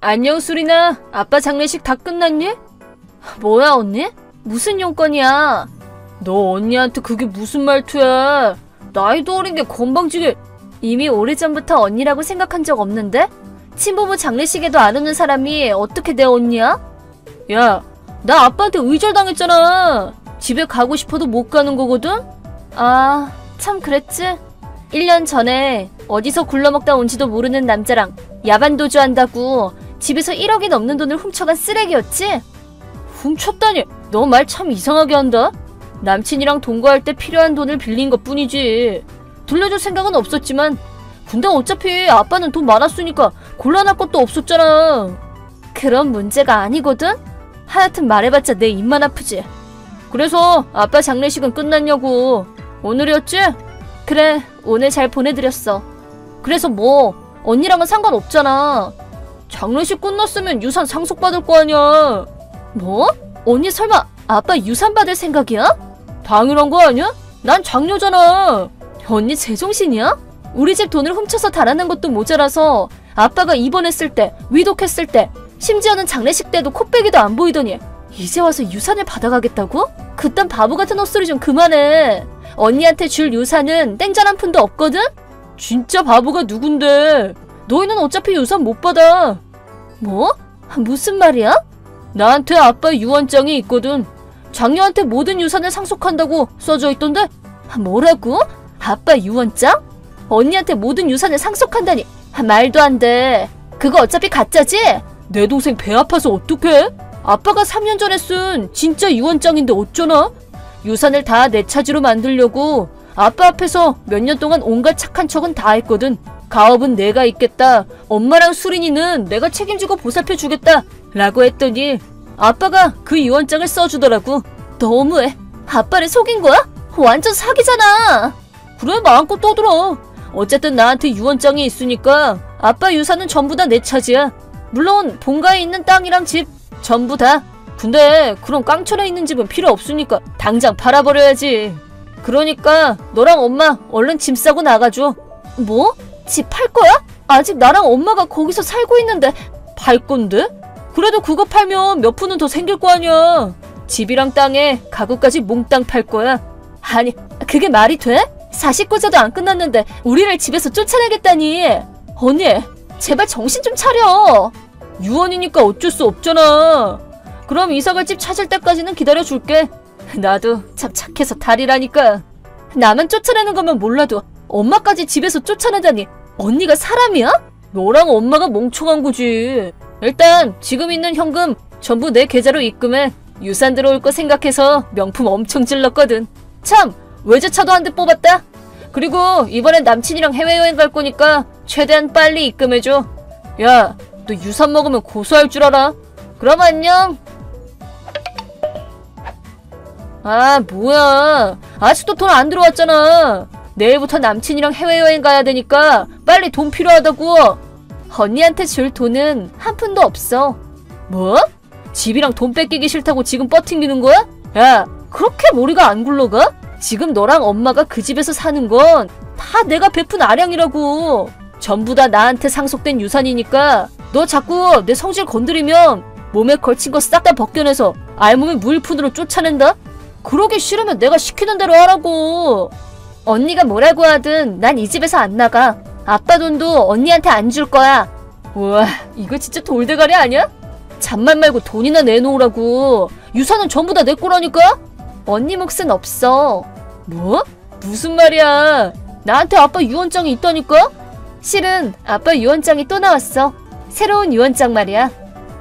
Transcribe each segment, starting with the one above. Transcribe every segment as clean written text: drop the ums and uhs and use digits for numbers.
안녕 수리나. 아빠 장례식 다 끝났니? 뭐야 언니? 무슨 용건이야? 너 언니한테 그게 무슨 말투야? 나이도 어린 게 건방지게. 이미 오래전부터 언니라고 생각한 적 없는데? 친부모 장례식에도 안 오는 사람이 어떻게 내 언니야? 야, 나 아빠한테 의절당했잖아. 집에 가고 싶어도 못 가는 거거든? 아, 참 그랬지? 1년 전에 어디서 굴러먹다 온지도 모르는 남자랑 야반도주 한다고 집에서 1억이 넘는 돈을 훔쳐간 쓰레기였지? 훔쳤다니? 너 말 참 이상하게 한다? 남친이랑 동거할 때 필요한 돈을 빌린 것 뿐이지. 돌려줄 생각은 없었지만 근데 어차피 아빠는 돈 많았으니까 곤란할 것도 없었잖아. 그런 문제가 아니거든? 하여튼 말해봤자 내 입만 아프지. 그래서 아빠 장례식은 끝났냐고. 오늘이었지? 그래, 오늘 잘 보내드렸어. 그래서 뭐 언니랑은 상관없잖아. 장례식 끝났으면 유산 상속받을 거 아니야. 뭐? 언니 설마 아빠 유산 받을 생각이야? 당연한 거 아니야? 난 장녀잖아. 언니 제정신이야? 우리 집 돈을 훔쳐서 달아난 것도 모자라서 아빠가 입원했을 때, 위독했을 때, 심지어는 장례식 때도 코빼기도 안 보이더니 이제 와서 유산을 받아가겠다고? 그딴 바보 같은 헛소리 좀 그만해. 언니한테 줄 유산은 땡전 한 푼도 없거든? 진짜 바보가 누군데? 너희는 어차피 유산 못 받아. 뭐? 무슨 말이야? 나한테 아빠 유언장이 있거든. 장녀한테 모든 유산을 상속한다고 써져 있던데? 뭐라고? 아빠 유언장? 언니한테 모든 유산을 상속한다니. 말도 안 돼. 그거 어차피 가짜지? 내 동생 배 아파서 어떡해? 아빠가 3년 전에 쓴 진짜 유언장인데 어쩌나? 유산을 다 내 차지로 만들려고 아빠 앞에서 몇 년 동안 온갖 착한 척은 다 했거든. 가업은 내가 있겠다. 엄마랑 수린이는 내가 책임지고 보살펴주겠다. 라고 했더니 아빠가 그 유언장을 써주더라고. 너무해. 아빠를 속인 거야? 완전 사기잖아. 그래, 마음껏 떠들어. 어쨌든 나한테 유언장이 있으니까 아빠 유산은 전부 다 내 차지야. 물론 본가에 있는 땅이랑 집 전부 다. 근데 그런 깡촌에 있는 집은 필요 없으니까 당장 팔아버려야지. 그러니까 너랑 엄마 얼른 짐 싸고 나가줘. 뭐? 집 팔 거야? 아직 나랑 엄마가 거기서 살고 있는데. 팔 건데? 그래도 그거 팔면 몇 푼은 더 생길 거 아니야. 집이랑 땅에 가구까지 몽땅 팔 거야. 아니, 그게 말이 돼? 49자도 안 끝났는데 우리를 집에서 쫓아내겠다니. 언니, 제발 정신 좀 차려. 유언이니까 어쩔 수 없잖아. 그럼 이사갈 집 찾을 때까지는 기다려줄게. 나도 참 착해서 달이라니까. 나만 쫓아내는 거면 몰라도 엄마까지 집에서 쫓아내다니. 언니가 사람이야? 너랑 엄마가 멍청한 거지. 일단 지금 있는 현금 전부 내 계좌로 입금해. 유산 들어올 거 생각해서 명품 엄청 질렀거든. 참, 외제차도 한 대 뽑았다. 그리고 이번엔 남친이랑 해외여행 갈 거니까 최대한 빨리 입금해줘. 야, 너 유산 먹으면 고소할 줄 알아? 그럼 안녕. 아, 뭐야. 아직도 돈 안 들어왔잖아. 내일부터 남친이랑 해외여행 가야 되니까 빨리 돈 필요하다고. 언니한테 줄 돈은 한 푼도 없어. 뭐? 집이랑 돈 뺏기기 싫다고 지금 뻗팅기는 거야? 야, 그렇게 머리가 안 굴러가? 지금 너랑 엄마가 그 집에서 사는 건 다 내가 베푼 아량이라고. 전부 다 나한테 상속된 유산이니까 너 자꾸 내 성질 건드리면 몸에 걸친 거 싹 다 벗겨내서 알몸에 무일푼으로 쫓아낸다? 그러기 싫으면 내가 시키는 대로 하라고. 언니가 뭐라고 하든 난 이 집에서 안 나가. 아빠 돈도 언니한테 안 줄 거야. 우와, 이거 진짜 돌대가리 아니야? 잠만 말고 돈이나 내놓으라고. 유산은 전부 다 내 거라니까? 언니 몫은 없어. 뭐? 무슨 말이야. 나한테 아빠 유언장이 있다니까? 실은 아빠 유언장이 또 나왔어. 새로운 유언장 말이야.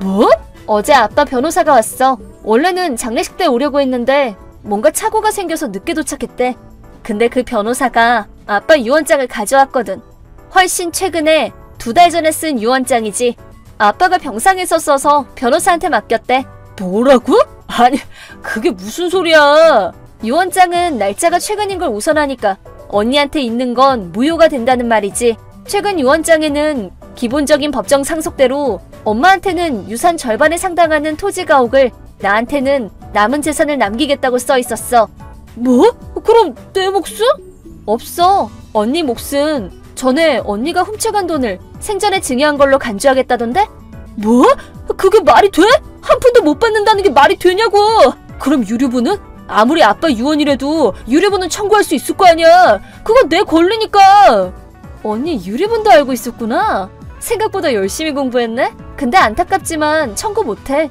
뭐? 어제 아빠 변호사가 왔어. 원래는 장례식 때 오려고 했는데 뭔가 착오가 생겨서 늦게 도착했대. 근데 그 변호사가 아빠 유언장을 가져왔거든. 훨씬 최근에 2달 전에 쓴 유언장이지. 아빠가 병상에서 써서 변호사한테 맡겼대. 뭐라고? 아니, 그게 무슨 소리야. 유언장은 날짜가 최근인 걸 우선하니까 언니한테 있는 건 무효가 된다는 말이지. 최근 유언장에는 기본적인 법정 상속대로 엄마한테는 유산 절반에 상당하는 토지 가옥을, 나한테는 남은 재산을 남기겠다고 써 있었어. 뭐? 그럼 내 몫은? 없어. 언니 몫은 전에 언니가 훔쳐간 돈을 생전에 증여한 걸로 간주하겠다던데? 뭐? 그게 말이 돼? 한 푼도 못 받는다는 게 말이 되냐고! 그럼 유류분은? 아무리 아빠 유언이라도 유류분은 청구할 수 있을 거 아니야! 그건 내 권리니까! 언니 유류분도 알고 있었구나? 생각보다 열심히 공부했네? 근데 안타깝지만 청구 못해.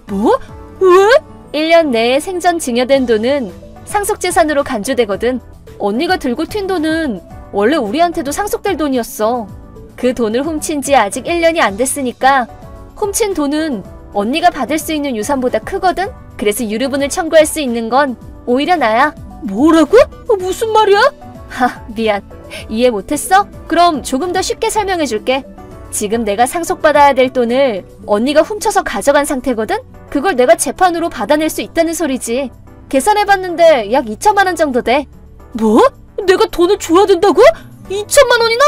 뭐? 왜? 1년 내에 생전 증여된 돈은 상속재산으로 간주되거든. 언니가 들고 튄 돈은 원래 우리한테도 상속될 돈이었어. 그 돈을 훔친 지 아직 1년이 안 됐으니까 훔친 돈은 언니가 받을 수 있는 유산보다 크거든? 그래서 유류분을 청구할 수 있는 건 오히려 나야. 뭐라고? 무슨 말이야? 하, 미안. 이해 못했어? 그럼 조금 더 쉽게 설명해줄게. 지금 내가 상속받아야 될 돈을 언니가 훔쳐서 가져간 상태거든? 그걸 내가 재판으로 받아낼 수 있다는 소리지. 계산해봤는데 약 2천만 원 정도 돼. 뭐? 내가 돈을 줘야 된다고? 2천만 원이나?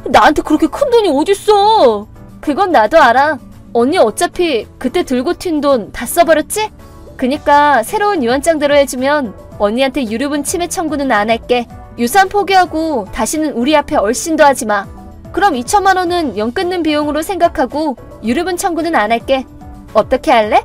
나한테 그렇게 큰 돈이 어딨어? 그건 나도 알아. 언니 어차피 그때 들고 튄 돈 다 써버렸지? 그니까 새로운 유언장대로 해주면 언니한테 유류분 침해 청구는 안 할게. 유산 포기하고 다시는 우리 앞에 얼씬도 하지 마. 그럼 2천만 원은 연 끊는 비용으로 생각하고 유류분 청구는 안 할게. 어떻게 할래?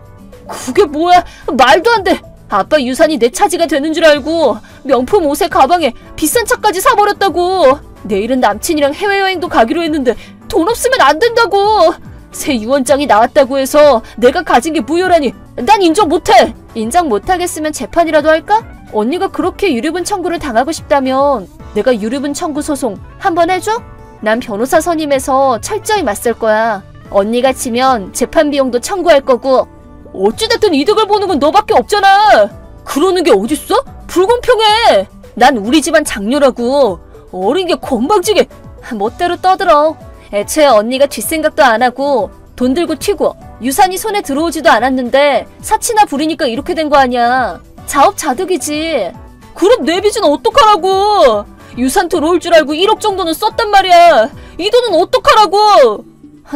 그게 뭐야? 말도 안 돼. 아빠 유산이 내 차지가 되는 줄 알고 명품 옷에 가방에 비싼 차까지 사버렸다고. 내일은 남친이랑 해외여행도 가기로 했는데 돈 없으면 안 된다고. 새 유언장이 나왔다고 해서 내가 가진 게 무효라니 난 인정 못해. 인정 못하겠으면 재판이라도 할까? 언니가 그렇게 유류분 청구를 당하고 싶다면 내가 유류분 청구 소송 한번 해줘? 난 변호사 선임해서 철저히 맞설 거야. 언니가 지면 재판 비용도 청구할 거고. 어찌됐든 이득을 보는 건 너밖에 없잖아. 그러는 게 어딨어? 불공평해. 난 우리 집안 장녀라고. 어린 게 건방지게 멋대로 떠들어. 애초에 언니가 뒷생각도 안 하고 돈 들고 튀고 유산이 손에 들어오지도 않았는데 사치나 부리니까 이렇게 된 거 아니야. 자업자득이지. 그럼 내 빚은 어떡하라고. 유산 들어올 줄 알고 1억 정도는 썼단 말이야. 이 돈은 어떡하라고.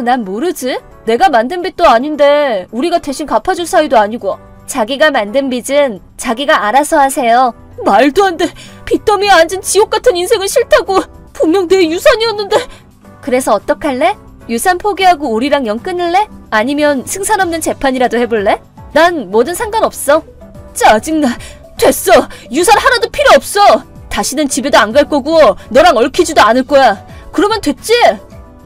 난 모르지. 내가 만든 빚도 아닌데 우리가 대신 갚아줄 사이도 아니고. 자기가 만든 빚은 자기가 알아서 하세요. 말도 안 돼. 빚더미에 앉은 지옥 같은 인생은 싫다고. 분명 내 유산이었는데. 그래서 어떡할래? 유산 포기하고 우리랑 연 끊을래? 아니면 승산 없는 재판이라도 해볼래? 난 뭐든 상관없어. 짜증나. 됐어. 유산 하나도 필요 없어. 다시는 집에도 안 갈 거고 너랑 얽히지도 않을 거야. 그러면 됐지?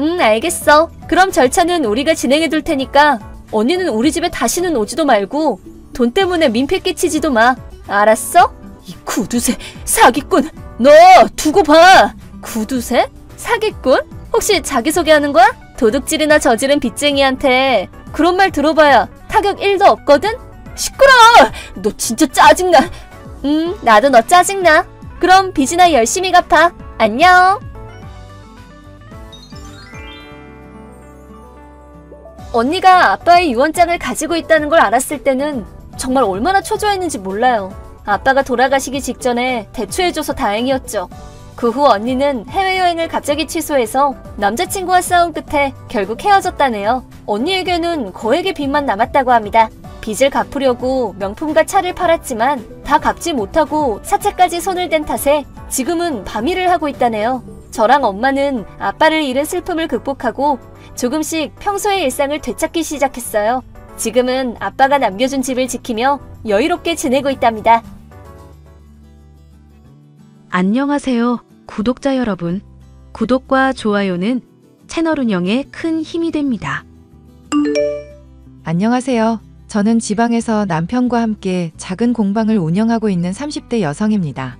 응, 알겠어. 그럼 절차는 우리가 진행해둘 테니까 언니는 우리 집에 다시는 오지도 말고 돈 때문에 민폐 끼치지도 마. 알았어? 이 구두쇠 사기꾼. 너 두고 봐. 구두쇠? 사기꾼? 혹시 자기소개하는 거야? 도둑질이나 저지른 빚쟁이한테 그런 말 들어봐야 타격 1도 없거든? 시끄러워! 너 진짜 짜증나. 나도 너 짜증나. 그럼 빚이나 열심히 갚아. 안녕. 언니가 아빠의 유언장을 가지고 있다는 걸 알았을 때는 정말 얼마나 초조했는지 몰라요. 아빠가 돌아가시기 직전에 대처해줘서 다행이었죠. 그 후 언니는 해외여행을 갑자기 취소해서 남자친구와 싸운 끝에 결국 헤어졌다네요. 언니에게는 거액의 빚만 남았다고 합니다. 빚을 갚으려고 명품과 차를 팔았지만 다 갚지 못하고 사채까지 손을 댄 탓에 지금은 밤일을 하고 있다네요. 저랑 엄마는 아빠를 잃은 슬픔을 극복하고 조금씩 평소의 일상을 되찾기 시작했어요. 지금은 아빠가 남겨준 집을 지키며 여유롭게 지내고 있답니다. 안녕하세요, 구독자 여러분. 구독과 좋아요는 채널 운영에 큰 힘이 됩니다. 안녕하세요. 저는 지방에서 남편과 함께 작은 공방을 운영하고 있는 30대 여성입니다.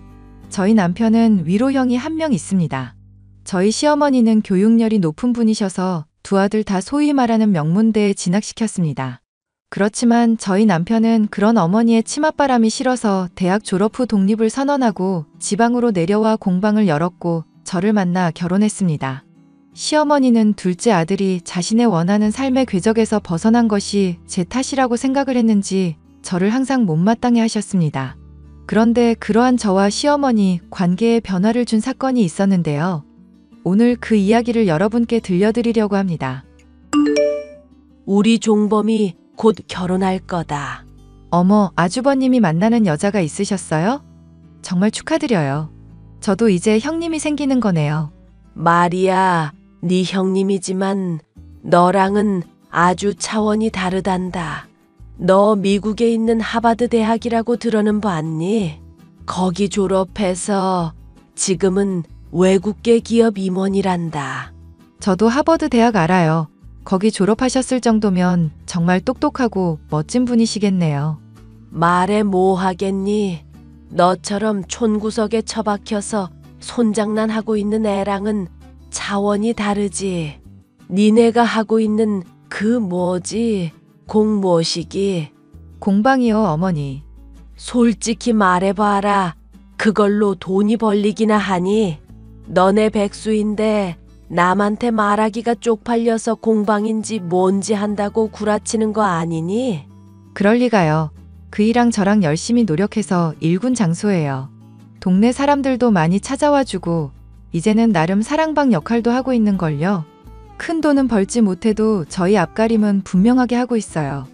저희 남편은 위로형이 한 명 있습니다. 저희 시어머니는 교육열이 높은 분이셔서 두 아들 다 소위 말하는 명문대에 진학시켰습니다. 그렇지만 저희 남편은 그런 어머니의 치맛바람이 싫어서 대학 졸업 후 독립을 선언하고 지방으로 내려와 공방을 열었고 저를 만나 결혼했습니다. 시어머니는 둘째 아들이 자신의 원하는 삶의 궤적에서 벗어난 것이 제 탓이라고 생각을 했는지 저를 항상 못마땅해 하셨습니다. 그런데 그러한 저와 시어머니 관계에 변화를 준 사건이 있었는데요. 오늘 그 이야기를 여러분께 들려드리려고 합니다. 우리 종범이 곧 결혼할 거다. 어머, 아주버님이 만나는 여자가 있으셨어요? 정말 축하드려요. 저도 이제 형님이 생기는 거네요. 말이야, 네 형님이지만 너랑은 아주 차원이 다르단다. 너 미국에 있는 하버드 대학이라고 들어는 봤니? 거기 졸업해서 지금은 외국계 기업 임원이란다. 저도 하버드 대학 알아요. 거기 졸업하셨을 정도면 정말 똑똑하고 멋진 분이시겠네요. 말해 뭐 하겠니? 너처럼 촌구석에 처박혀서 손장난하고 있는 애랑은 차원이 다르지. 니네가 하고 있는 그 뭐지? 공모시기. 공방이요, 어머니. 솔직히 말해봐라. 그걸로 돈이 벌리기나 하니? 너네 백수인데 남한테 말하기가 쪽팔려서 공방인지 뭔지 한다고 구라치는 거 아니니? 그럴 리가요. 그이랑 저랑 열심히 노력해서 일군 장소예요. 동네 사람들도 많이 찾아와주고 이제는 나름 사랑방 역할도 하고 있는걸요. 큰 돈은 벌지 못해도 저희 앞가림은 분명하게 하고 있어요.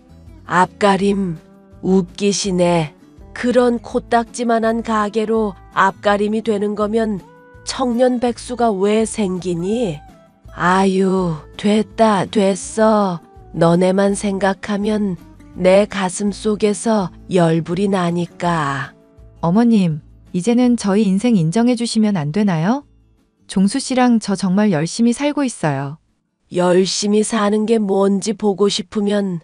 앞가림, 웃기시네. 그런 코딱지만한 가게로 앞가림이 되는 거면 청년 백수가 왜 생기니? 아유, 됐어. 너네만 생각하면 내 가슴 속에서 열불이 나니까. 어머님, 이제는 저희 인생 인정해 주시면 안 되나요? 종수 씨랑 저 정말 열심히 살고 있어요. 열심히 사는 게 뭔지 보고 싶으면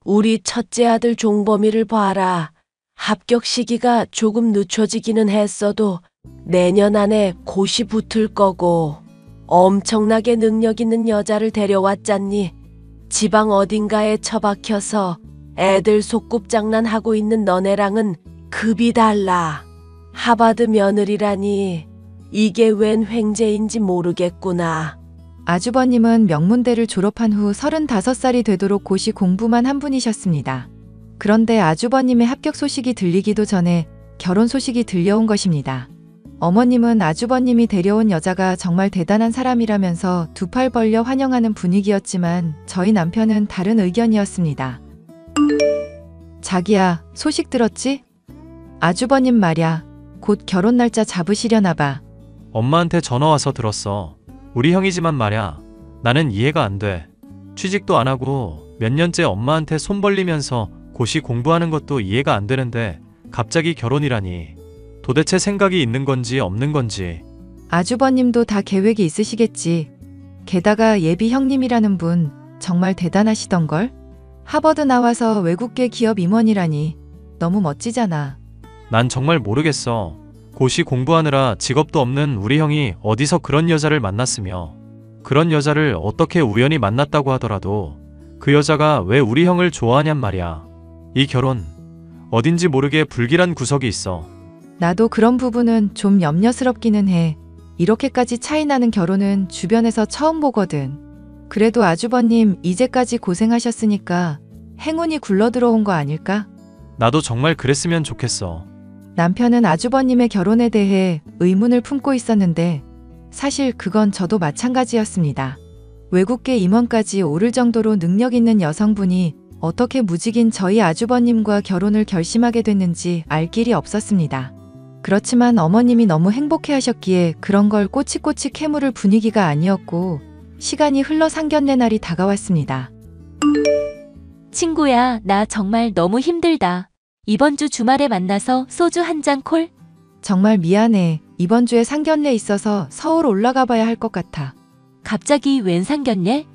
우리 첫째 아들 종범이를 봐라. 합격 시기가 조금 늦춰지기는 했어도 내년 안에 고시 붙을 거고 엄청나게 능력 있는 여자를 데려왔잖니. 지방 어딘가에 처박혀서 애들 속꿉장난하고 있는 너네랑은 급이 달라. 하버드 며느리라니 이게 웬 횡재인지 모르겠구나. 아주버님은 명문대를 졸업한 후 35살이 되도록 고시 공부만 한 분이셨습니다. 그런데 아주버님의 합격 소식이 들리기도 전에 결혼 소식이 들려온 것입니다. 어머님은 아주버님이 데려온 여자가 정말 대단한 사람이라면서 두 팔 벌려 환영하는 분위기였지만 저희 남편은 다른 의견이었습니다. 자기야, 소식 들었지? 아주버님 말야, 곧 결혼 날짜 잡으시려나 봐. 엄마한테 전화 와서 들었어. 우리 형이지만 말야, 나는 이해가 안 돼. 취직도 안 하고 몇 년째 엄마한테 손 벌리면서 고시 공부하는 것도 이해가 안 되는데 갑자기 결혼이라니. 도대체 생각이 있는 건지 없는 건지. 아주버님도 다 계획이 있으시겠지. 게다가 예비 형님이라는 분 정말 대단하시던걸? 하버드 나와서 외국계 기업 임원이라니 너무 멋지잖아. 난 정말 모르겠어. 고시 공부하느라 직업도 없는 우리 형이 어디서 그런 여자를 만났으며 그런 여자를 어떻게 우연히 만났다고 하더라도 그 여자가 왜 우리 형을 좋아하냔 말이야. 이 결혼 어딘지 모르게 불길한 구석이 있어. 나도 그런 부분은 좀 염려스럽기는 해. 이렇게까지 차이 나는 결혼은 주변에서 처음 보거든. 그래도 아주버님 이제까지 고생하셨으니까 행운이 굴러들어온 거 아닐까? 나도 정말 그랬으면 좋겠어. 남편은 아주버님의 결혼에 대해 의문을 품고 있었는데 사실 그건 저도 마찬가지였습니다. 외국계 임원까지 오를 정도로 능력 있는 여성분이 어떻게 무직인 저희 아주버님과 결혼을 결심하게 됐는지 알 길이 없었습니다. 그렇지만 어머님이 너무 행복해 하셨기에 그런 걸 꼬치꼬치 캐물을 분위기가 아니었고 시간이 흘러 상견례 날이 다가왔습니다. 친구야, 나 정말 너무 힘들다. 이번 주 주말에 만나서 소주 한 잔 콜? 정말 미안해. 이번 주에 상견례 있어서 서울 올라가 봐야 할 것 같아. 갑자기 웬 상견례?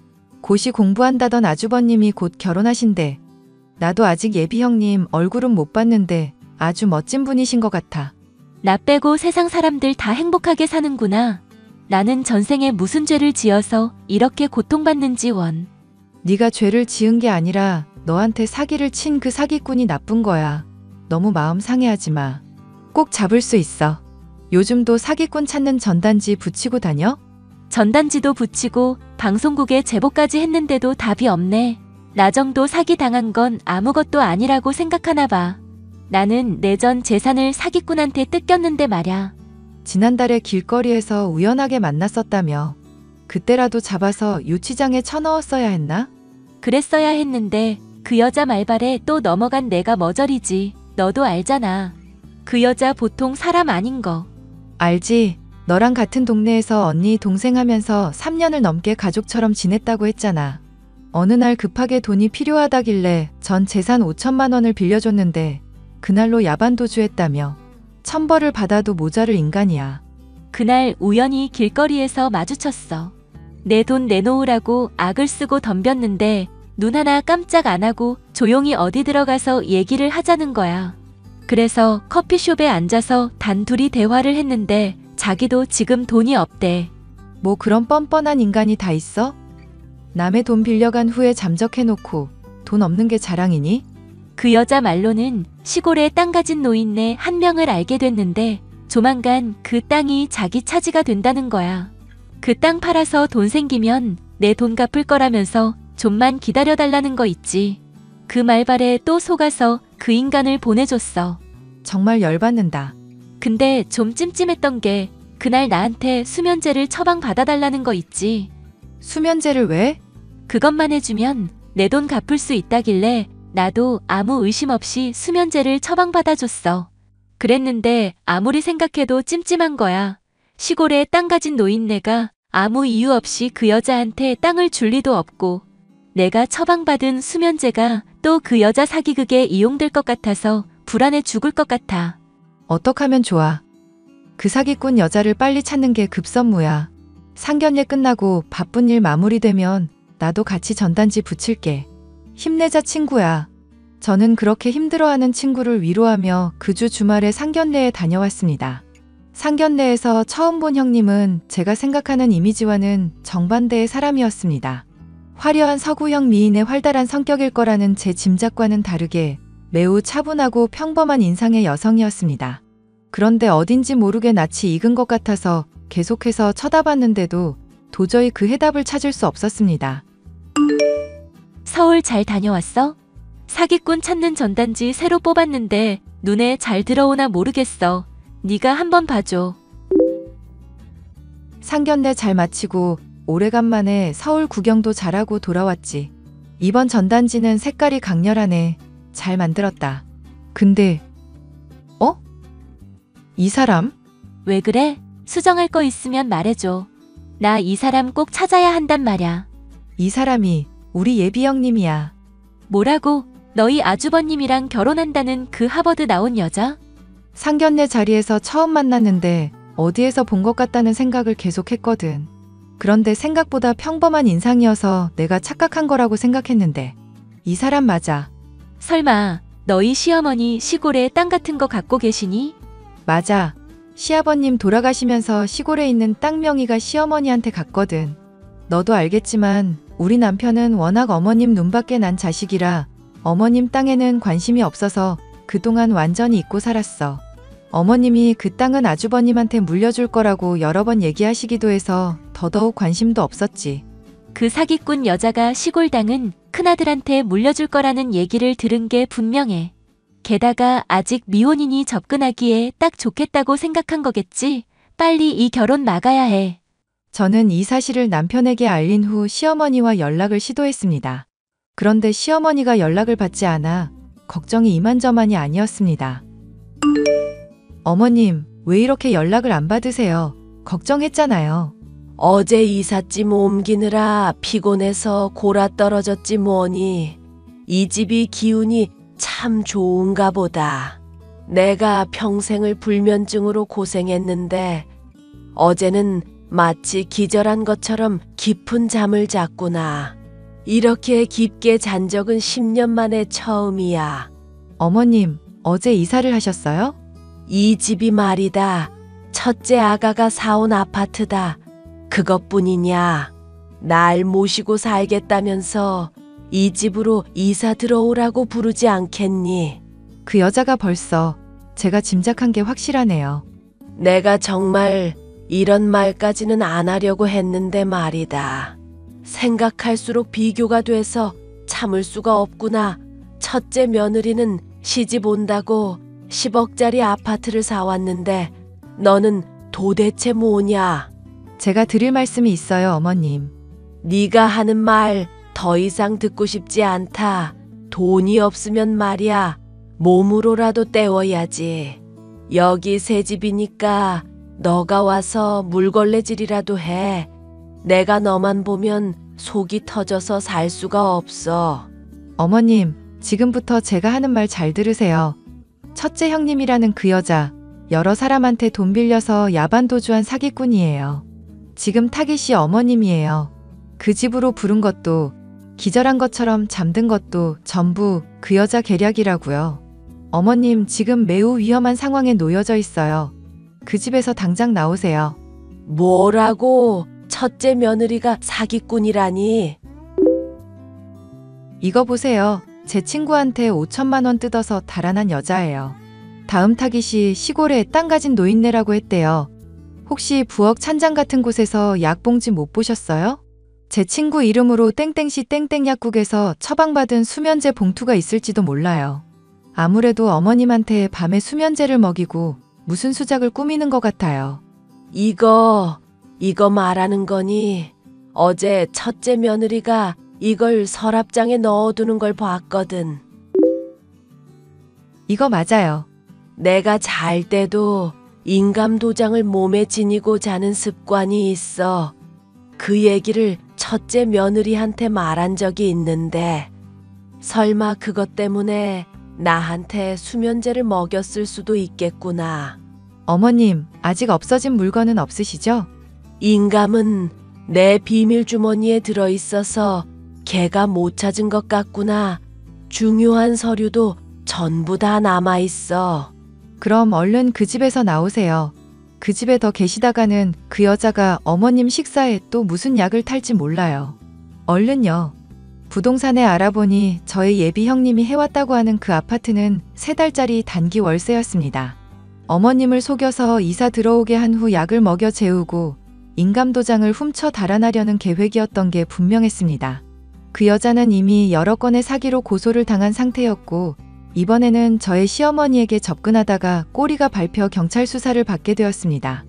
고시 공부한다던 아주버님이 곧 결혼하신대. 나도 아직 예비 형님 얼굴은 못 봤는데 아주 멋진 분이신 것 같아. 나 빼고 세상 사람들 다 행복하게 사는구나. 나는 전생에 무슨 죄를 지어서 이렇게 고통받는지 원. 네가 죄를 지은 게 아니라 너한테 사기를 친 그 사기꾼이 나쁜 거야. 너무 마음 상해하지 마. 꼭 잡을 수 있어. 요즘도 사기꾼 찾는 전단지 붙이고 다녀? 전단지도 붙이고 방송국에 제보까지 했는데도 답이 없네. 나 정도 사기 당한 건 아무것도 아니라고 생각하나 봐. 나는 내 전 재산을 사기꾼한테 뜯겼는데 말야. 지난달에 길거리에서 우연하게 만났었다며. 그때라도 잡아서 유치장에 쳐넣었어야 했나? 그랬어야 했는데 그 여자 말발에 또 넘어간 내가 머저리지. 너도 알잖아. 그 여자 보통 사람 아닌 거. 알지. 너랑 같은 동네에서 언니 동생 하면서 3년을 넘게 가족처럼 지냈다고 했잖아. 어느 날 급하게 돈이 필요하다길래 전 재산 5천만 원을 빌려줬는데 그날로 야반도주했다며 천벌을 받아도 모자를 인간이야. 그날 우연히 길거리에서 마주쳤어. 내 돈 내놓으라고 악을 쓰고 덤볐는데 눈 하나 깜짝 안 하고 조용히 어디 들어가서 얘기를 하자는 거야. 그래서 커피숍에 앉아서 단둘이 대화를 했는데 자기도 지금 돈이 없대. 뭐 그런 뻔뻔한 인간이 다 있어? 남의 돈 빌려간 후에 잠적해놓고 돈 없는 게 자랑이니? 그 여자 말로는 시골에 땅 가진 노인네 한 명을 알게 됐는데 조만간 그 땅이 자기 차지가 된다는 거야. 그 땅 팔아서 돈 생기면 내 돈 갚을 거라면서 좀만 기다려달라는 거 있지. 그 말발에 또 속아서 그 인간을 보내줬어. 정말 열받는다. 근데 좀 찜찜했던 게 그날 나한테 수면제를 처방받아달라는 거 있지. 수면제를 왜? 그것만 해주면 내 돈 갚을 수 있다길래 나도 아무 의심 없이 수면제를 처방받아줬어. 그랬는데 아무리 생각해도 찜찜한 거야. 시골에 땅 가진 노인네가 아무 이유 없이 그 여자한테 땅을 줄 리도 없고 내가 처방받은 수면제가 또 그 여자 사기극에 이용될 것 같아서 불안해 죽을 것 같아. 어떡하면 좋아. 그 사기꾼 여자를 빨리 찾는 게 급선무야. 상견례 끝나고 바쁜 일 마무리되면 나도 같이 전단지 붙일게. 힘내자 친구야. 저는 그렇게 힘들어하는 친구를 위로하며 그 주 주말에 상견례에 다녀왔습니다. 상견례에서 처음 본 형님은 제가 생각하는 이미지와는 정반대의 사람이었습니다. 화려한 서구형 미인의 활달한 성격일 거라는 제 짐작과는 다르게 매우 차분하고 평범한 인상의 여성이었습니다. 그런데 어딘지 모르게 낯이 익은 것 같아서 계속해서 쳐다봤는데도 도저히 그 해답을 찾을 수 없었습니다. 서울 잘 다녀왔어? 사기꾼 찾는 전단지 새로 뽑았는데 눈에 잘 들어오나 모르겠어. 네가 한번 봐줘. 상견례 잘 마치고 오래간만에 서울 구경도 잘하고 돌아왔지. 이번 전단지는 색깔이 강렬하네. 잘 만들었다. 근데 이 사람? 왜 그래? 수정할 거 있으면 말해줘. 나 이 사람 꼭 찾아야 한단 말야. 이 사람이 우리 예비 형님이야. 뭐라고? 너희 아주버님이랑 결혼한다는 그 하버드 나온 여자? 상견례 자리에서 처음 만났는데 어디에서 본 것 같다는 생각을 계속했거든. 그런데 생각보다 평범한 인상이어서 내가 착각한 거라고 생각했는데 이 사람 맞아. 설마 너희 시어머니 시골에 땅 같은 거 갖고 계시니? 맞아. 시아버님 돌아가시면서 시골에 있는 땅 명의가 시어머니한테 갔거든. 너도 알겠지만 우리 남편은 워낙 어머님 눈밖에 난 자식이라 어머님 땅에는 관심이 없어서 그동안 완전히 잊고 살았어. 어머님이 그 땅은 아주버님한테 물려줄 거라고 여러 번 얘기하시기도 해서 더더욱 관심도 없었지. 그 사기꾼 여자가 시골 땅은 큰아들한테 물려줄 거라는 얘기를 들은 게 분명해. 게다가 아직 미혼이니 접근하기에 딱 좋겠다고 생각한 거겠지? 빨리 이 결혼 막아야 해. 저는 이 사실을 남편에게 알린 후 시어머니와 연락을 시도했습니다. 그런데 시어머니가 연락을 받지 않아 걱정이 이만저만이 아니었습니다. 어머님, 왜 이렇게 연락을 안 받으세요? 걱정했잖아요. 어제 이삿짐 옮기느라 피곤해서 골아 떨어졌지 뭐니. 이 집이 기운이 참 좋은가 보다. 내가 평생을 불면증으로 고생했는데 어제는 마치 기절한 것처럼 깊은 잠을 잤구나. 이렇게 깊게 잔 적은 10년 만에 처음이야. 어머님, 어제 이사를 하셨어요? 이 집이 말이다. 첫째 아가가 사온 아파트다. 그것뿐이냐. 날 모시고 살겠다면서 이 집으로 이사 들어오라고 부르지 않겠니? 그 여자가 벌써 제가 짐작한 게 확실하네요. 내가 정말 이런 말까지는 안 하려고 했는데 말이다. 생각할수록 비교가 돼서 참을 수가 없구나. 첫째 며느리는 시집 온다고 10억짜리 아파트를 사왔는데 너는 도대체 뭐냐? 제가 드릴 말씀이 있어요, 어머님. 네가 하는 말 더 이상 듣고 싶지 않다. 돈이 없으면 말이야. 몸으로라도 때워야지. 여기 새 집이니까 너가 와서 물걸레질이라도 해. 내가 너만 보면 속이 터져서 살 수가 없어. 어머님, 지금부터 제가 하는 말 잘 들으세요. 첫째 형님이라는 그 여자, 여러 사람한테 돈 빌려서 야반도주한 사기꾼이에요. 지금 타깃 씨 어머님이에요. 그 집으로 부른 것도, 기절한 것처럼 잠든 것도 전부 그 여자 계략이라고요. 어머님, 지금 매우 위험한 상황에 놓여져 있어요. 그 집에서 당장 나오세요. 뭐라고? 첫째 며느리가 사기꾼이라니? 이거 보세요. 제 친구한테 5천만 원 뜯어서 달아난 여자예요. 다음 타깃이 시골에 땅 가진 노인네라고 했대요. 혹시 부엌 찬장 같은 곳에서 약봉지 못 보셨어요? 제 친구 이름으로 땡땡시 땡땡 약국에서 처방받은 수면제 봉투가 있을지도 몰라요. 아무래도 어머님한테 밤에 수면제를 먹이고 무슨 수작을 꾸미는 것 같아요. 이거 말하는 거니? 어제 첫째 며느리가 이걸 서랍장에 넣어두는 걸 봤거든. 이거 맞아요. 내가 잘 때도 인감도장을 몸에 지니고 자는 습관이 있어. 그 얘기를 첫째 며느리한테 말한 적이 있는데 설마 그것 때문에 나한테 수면제를 먹였을 수도 있겠구나. 어머님, 아직 없어진 물건은 없으시죠? 인감은 내 비밀 주머니에 들어있어서 걔가 못 찾은 것 같구나. 중요한 서류도 전부 다 남아있어. 그럼 얼른 그 집에서 나오세요. 그 집에 더 계시다가는 그 여자가 어머님 식사에 또 무슨 약을 탈지 몰라요. 얼른요. 부동산에 알아보니 저희 예비 형님이 해왔다고 하는 그 아파트는 3달짜리 단기 월세였습니다. 어머님을 속여서 이사 들어오게 한 후 약을 먹여 재우고 인감도장을 훔쳐 달아나려는 계획이었던 게 분명했습니다. 그 여자는 이미 여러 건의 사기로 고소를 당한 상태였고 이번에는 저의 시어머니에게 접근하다가 꼬리가 밟혀 경찰 수사를 받게 되었습니다.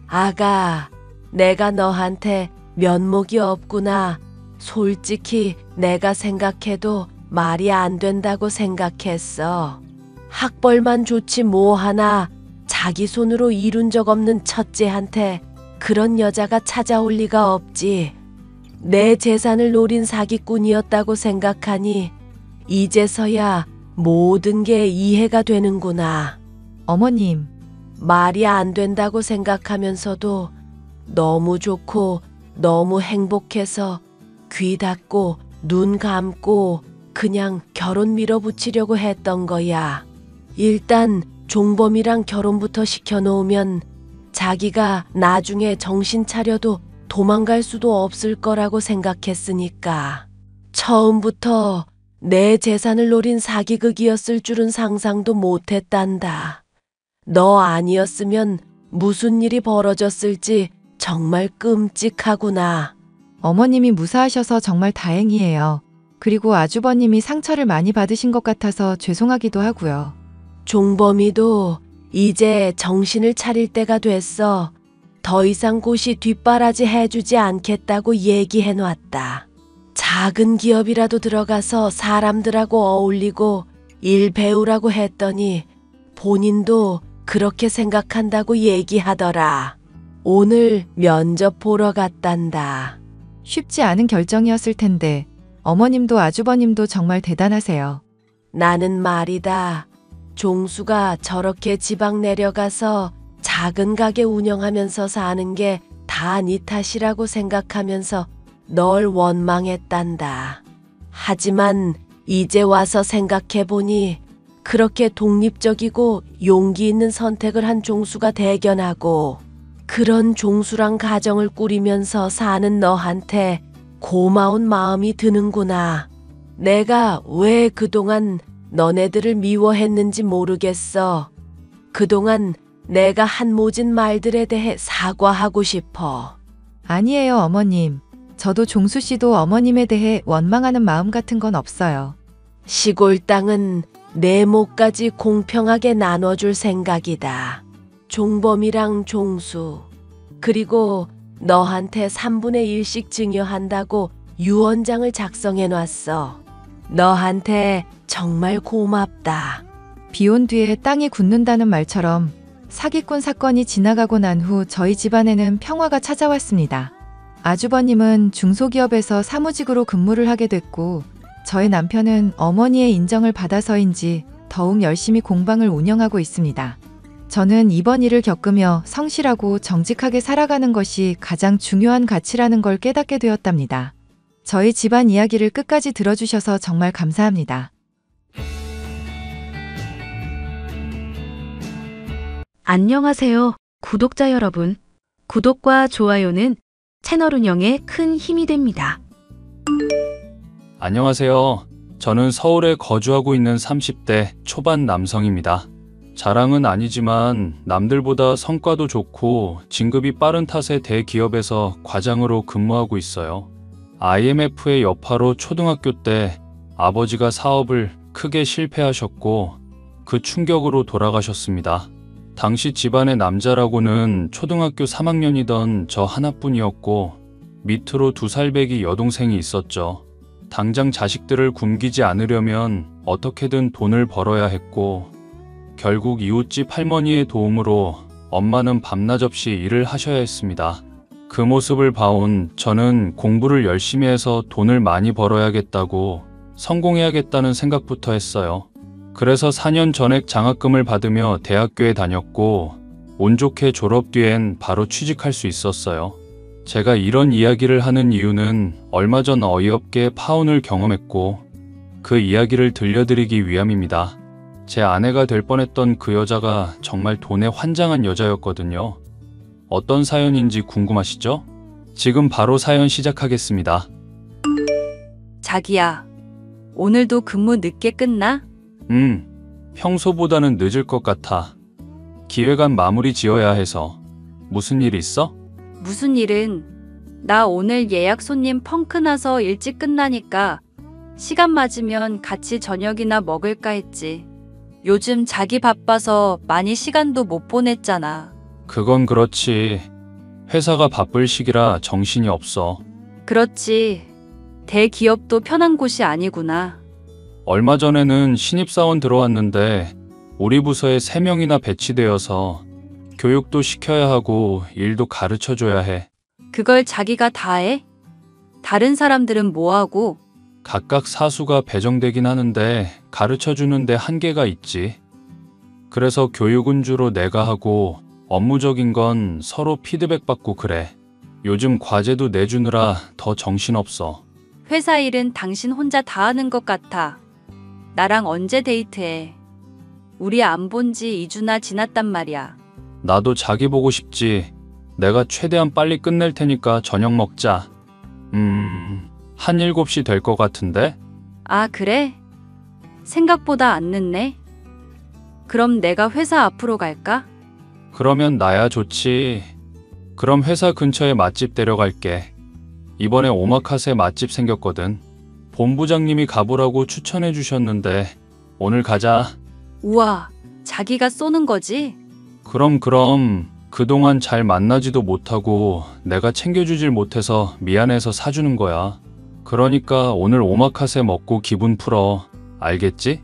아가, 내가 너한테 면목이 없구나. 솔직히 내가 생각해도 말이 안 된다고 생각했어. 학벌만 좋지 뭐 하나 자기 손으로 이룬 적 없는 첫째한테 그런 여자가 찾아올 리가 없지. 내 재산을 노린 사기꾼이었다고 생각하니 이제서야 모든 게 이해가 되는구나. 어머님, 말이 안 된다고 생각하면서도 너무 좋고 너무 행복해서 귀 닫고 눈 감고 그냥 결혼 밀어붙이려고 했던 거야. 일단 종범이랑 결혼부터 시켜놓으면 자기가 나중에 정신 차려도 도망갈 수도 없을 거라고 생각했으니까. 처음부터 내 재산을 노린 사기극이었을 줄은 상상도 못했단다. 너 아니었으면 무슨 일이 벌어졌을지 정말 끔찍하구나. 어머님이 무사하셔서 정말 다행이에요. 그리고 아주버님이 상처를 많이 받으신 것 같아서 죄송하기도 하고요. 종범이도 이제 정신을 차릴 때가 됐어. 더 이상 고시 뒷바라지 해주지 않겠다고 얘기해놨다. 작은 기업이라도 들어가서 사람들하고 어울리고 일 배우라고 했더니 본인도 그렇게 생각한다고 얘기하더라. 오늘 면접 보러 갔단다. 쉽지 않은 결정이었을 텐데 어머님도 아주버님도 정말 대단하세요. 나는 말이다. 종수가 저렇게 지방 내려가서 작은 가게 운영하면서 사는 게 다 네 탓이라고 생각하면서 널 원망했단다. 하지만 이제 와서 생각해보니 그렇게 독립적이고 용기 있는 선택을 한 종수가 대견하고 그런 종수랑 가정을 꾸리면서 사는 너한테 고마운 마음이 드는구나. 내가 왜 그동안 너네들을 미워했는지 모르겠어. 그동안 내가 한 모진 말들에 대해 사과하고 싶어. 아니에요, 어머님. 저도 종수 씨도 어머님에 대해 원망하는 마음 같은 건 없어요. 시골 땅은 내 몫까지 공평하게 나눠줄 생각이다. 종범이랑 종수, 그리고 너한테 3분의 1씩 증여한다고 유언장을 작성해놨어. 너한테 정말 고맙다. 비온 뒤에 땅이 굳는다는 말처럼 사기꾼 사건이 지나가고 난 후 저희 집안에는 평화가 찾아왔습니다. 아주버님은 중소기업에서 사무직으로 근무를 하게 됐고, 저희 남편은 어머니의 인정을 받아서인지 더욱 열심히 공방을 운영하고 있습니다. 저는 이번 일을 겪으며 성실하고 정직하게 살아가는 것이 가장 중요한 가치라는 걸 깨닫게 되었답니다. 저희 집안 이야기를 끝까지 들어주셔서 정말 감사합니다. 안녕하세요, 구독자 여러분. 구독과 좋아요는 채널 운영에 큰 힘이 됩니다. 안녕하세요. 저는 서울에 거주하고 있는 30대 초반 남성입니다. 자랑은 아니지만 남들보다 성과도 좋고 진급이 빠른 탓에 대기업에서 과장으로 근무하고 있어요. IMF의 여파로 초등학교 때 아버지가 사업을 크게 실패하셨고 그 충격으로 돌아가셨습니다. 당시 집안의 남자라고는 초등학교 3학년이던 저 하나뿐이었고 밑으로 2살배기 여동생이 있었죠. 당장 자식들을 굶기지 않으려면 어떻게든 돈을 벌어야 했고 결국 이웃집 할머니의 도움으로 엄마는 밤낮 없이 일을 하셔야 했습니다. 그 모습을 봐온 저는 공부를 열심히 해서 돈을 많이 벌어야겠다고 성공해야겠다는 생각부터 했어요. 그래서 4년 전액 장학금을 받으며 대학교에 다녔고 운 좋게 졸업 뒤엔 바로 취직할 수 있었어요. 제가 이런 이야기를 하는 이유는 얼마 전 어이없게 파혼을 경험했고 그 이야기를 들려드리기 위함입니다. 제 아내가 될 뻔했던 그 여자가 정말 돈에 환장한 여자였거든요. 어떤 사연인지 궁금하시죠? 지금 바로 사연 시작하겠습니다. 자기야, 오늘도 근무 늦게 끝나? 평소보다는 늦을 것 같아. 기획안 마무리 지어야 해서. 무슨 일 있어? 무슨 일은? 나 오늘 예약 손님 펑크 나서 일찍 끝나니까 시간 맞으면 같이 저녁이나 먹을까 했지. 요즘 자기 바빠서 많이 시간도 못 보냈잖아. 그건 그렇지. 회사가 바쁠 시기라 정신이 없어. 그렇지. 대기업도 편한 곳이 아니구나. 얼마 전에는 신입사원 들어왔는데 우리 부서에 3명이나 배치되어서 교육도 시켜야 하고 일도 가르쳐줘야 해. 그걸 자기가 다 해? 다른 사람들은 뭐하고? 각각 사수가 배정되긴 하는데 가르쳐주는데 한계가 있지. 그래서 교육은 주로 내가 하고 업무적인 건 서로 피드백받고 그래. 요즘 과제도 내주느라 더 정신없어. 회사 일은 당신 혼자 다 하는 것 같아. 나랑 언제 데이트해? 우리 안 본 지 2주나 지났단 말이야. 나도 자기 보고 싶지. 내가 최대한 빨리 끝낼 테니까 저녁 먹자. 한 7시 될 것 같은데? 아, 그래? 생각보다 안 늦네. 그럼 내가 회사 앞으로 갈까? 그러면 나야 좋지. 그럼 회사 근처에 맛집 데려갈게. 이번에 오마카세 맛집 생겼거든. 본부장님이 가보라고 추천해 주셨는데 오늘 가자. 우와, 자기가 쏘는 거지? 그럼 그동안 잘 만나지도 못하고 내가 챙겨주질 못해서 미안해서 사주는 거야. 그러니까 오늘 오마카세 먹고 기분 풀어. 알겠지?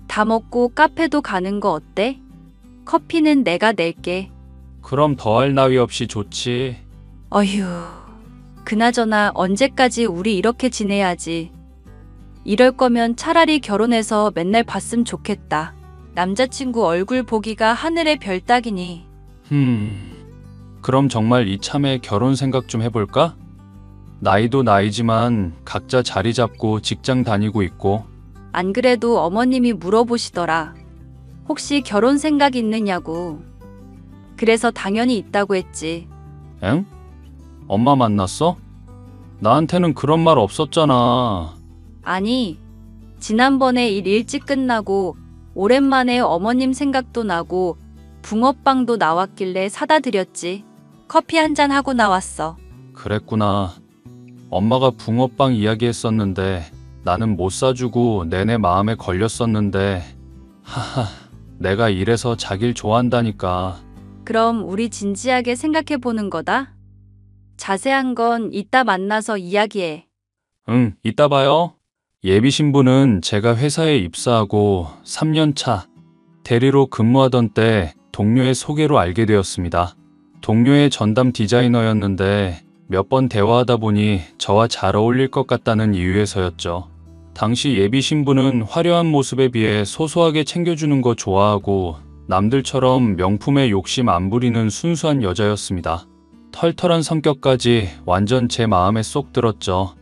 다 먹고 카페도 가는 거 어때? 커피는 내가 낼게. 그럼 더할 나위 없이 좋지. 어휴, 그나저나 언제까지 우리 이렇게 지내야지. 이럴 거면 차라리 결혼해서 맨날 봤으면 좋겠다. 남자친구 얼굴 보기가 하늘의 별 따기니. 그럼 정말 이참에 결혼 생각 좀 해볼까? 나이도 나이지만 각자 자리 잡고 직장 다니고 있고. 안 그래도 어머님이 물어보시더라. 혹시 결혼 생각 있느냐고. 그래서 당연히 있다고 했지. 엥? 엄마 만났어? 나한테는 그런 말 없었잖아. 아니, 지난번에 일 일찍 끝나고 오랜만에 어머님 생각도 나고 붕어빵도 나왔길래 사다 드렸지. 커피 한잔 하고 나왔어. 그랬구나. 엄마가 붕어빵 이야기했었는데 나는 못 사주고 내내 마음에 걸렸었는데 하하, 내가 이래서 자길 좋아한다니까. 그럼 우리 진지하게 생각해 보는 거다. 자세한 건 이따 만나서 이야기해. 응, 이따 봐요. 예비 신부는 제가 회사에 입사하고 3년 차 대리로 근무하던 때 동료의 소개로 알게 되었습니다. 동료의 전담 디자이너였는데 몇 번 대화하다 보니 저와 잘 어울릴 것 같다는 이유에서였죠. 당시 예비 신부는 화려한 모습에 비해 소소하게 챙겨주는 거 좋아하고 남들처럼 명품에 욕심 안 부리는 순수한 여자였습니다. 털털한 성격까지 완전 제 마음에 쏙 들었죠.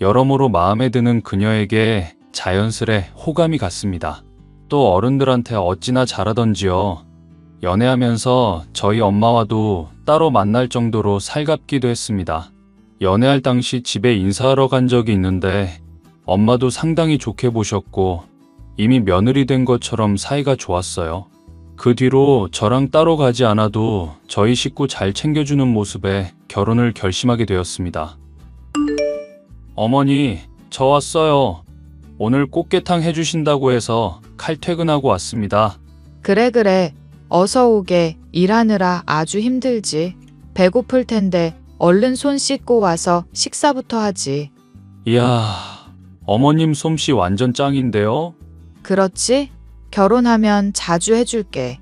여러모로 마음에 드는 그녀에게 자연스레 호감이 갔습니다. 또 어른들한테 어찌나 잘하던지요. 연애하면서 저희 엄마와도 따로 만날 정도로 살갑기도 했습니다. 연애할 당시 집에 인사하러 간 적이 있는데 엄마도 상당히 좋게 보셨고 이미 며느리 된 것처럼 사이가 좋았어요. 그 뒤로 저랑 따로 가지 않아도 저희 식구 잘 챙겨주는 모습에 결혼을 결심하게 되었습니다. 어머니, 저 왔어요. 오늘 꽃게탕 해주신다고 해서 칼퇴근하고 왔습니다. 그래. 어서 오게. 일하느라 아주 힘들지. 배고플 텐데 얼른 손 씻고 와서 식사부터 하지. 이야, 어머님 솜씨 완전 짱인데요? 그렇지? 결혼하면 자주 해줄게.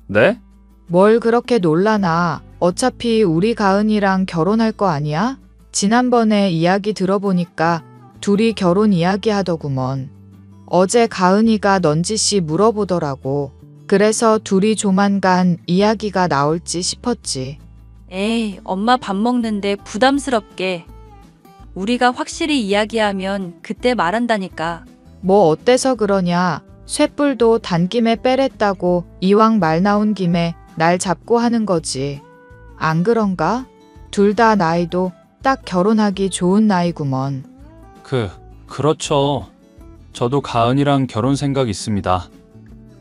네? 뭘 그렇게 놀라나. 어차피 우리 가은이랑 결혼할 거 아니야? 지난번에 이야기 들어보니까 둘이 결혼 이야기 하더구먼. 어제 가은이가 넌지시 물어보더라고. 그래서 둘이 조만간 이야기가 나올지 싶었지. 에이, 엄마 밥 먹는데 부담스럽게. 우리가 확실히 이야기하면 그때 말한다니까. 뭐 어때서 그러냐. 쇳불도 단김에 빼랬다고 이왕 말 나온 김에 날 잡고 하는 거지. 안 그런가? 둘 다 나이도 딱 결혼하기 좋은 나이구먼. 그렇죠. 저도 가은이랑 결혼 생각 있습니다.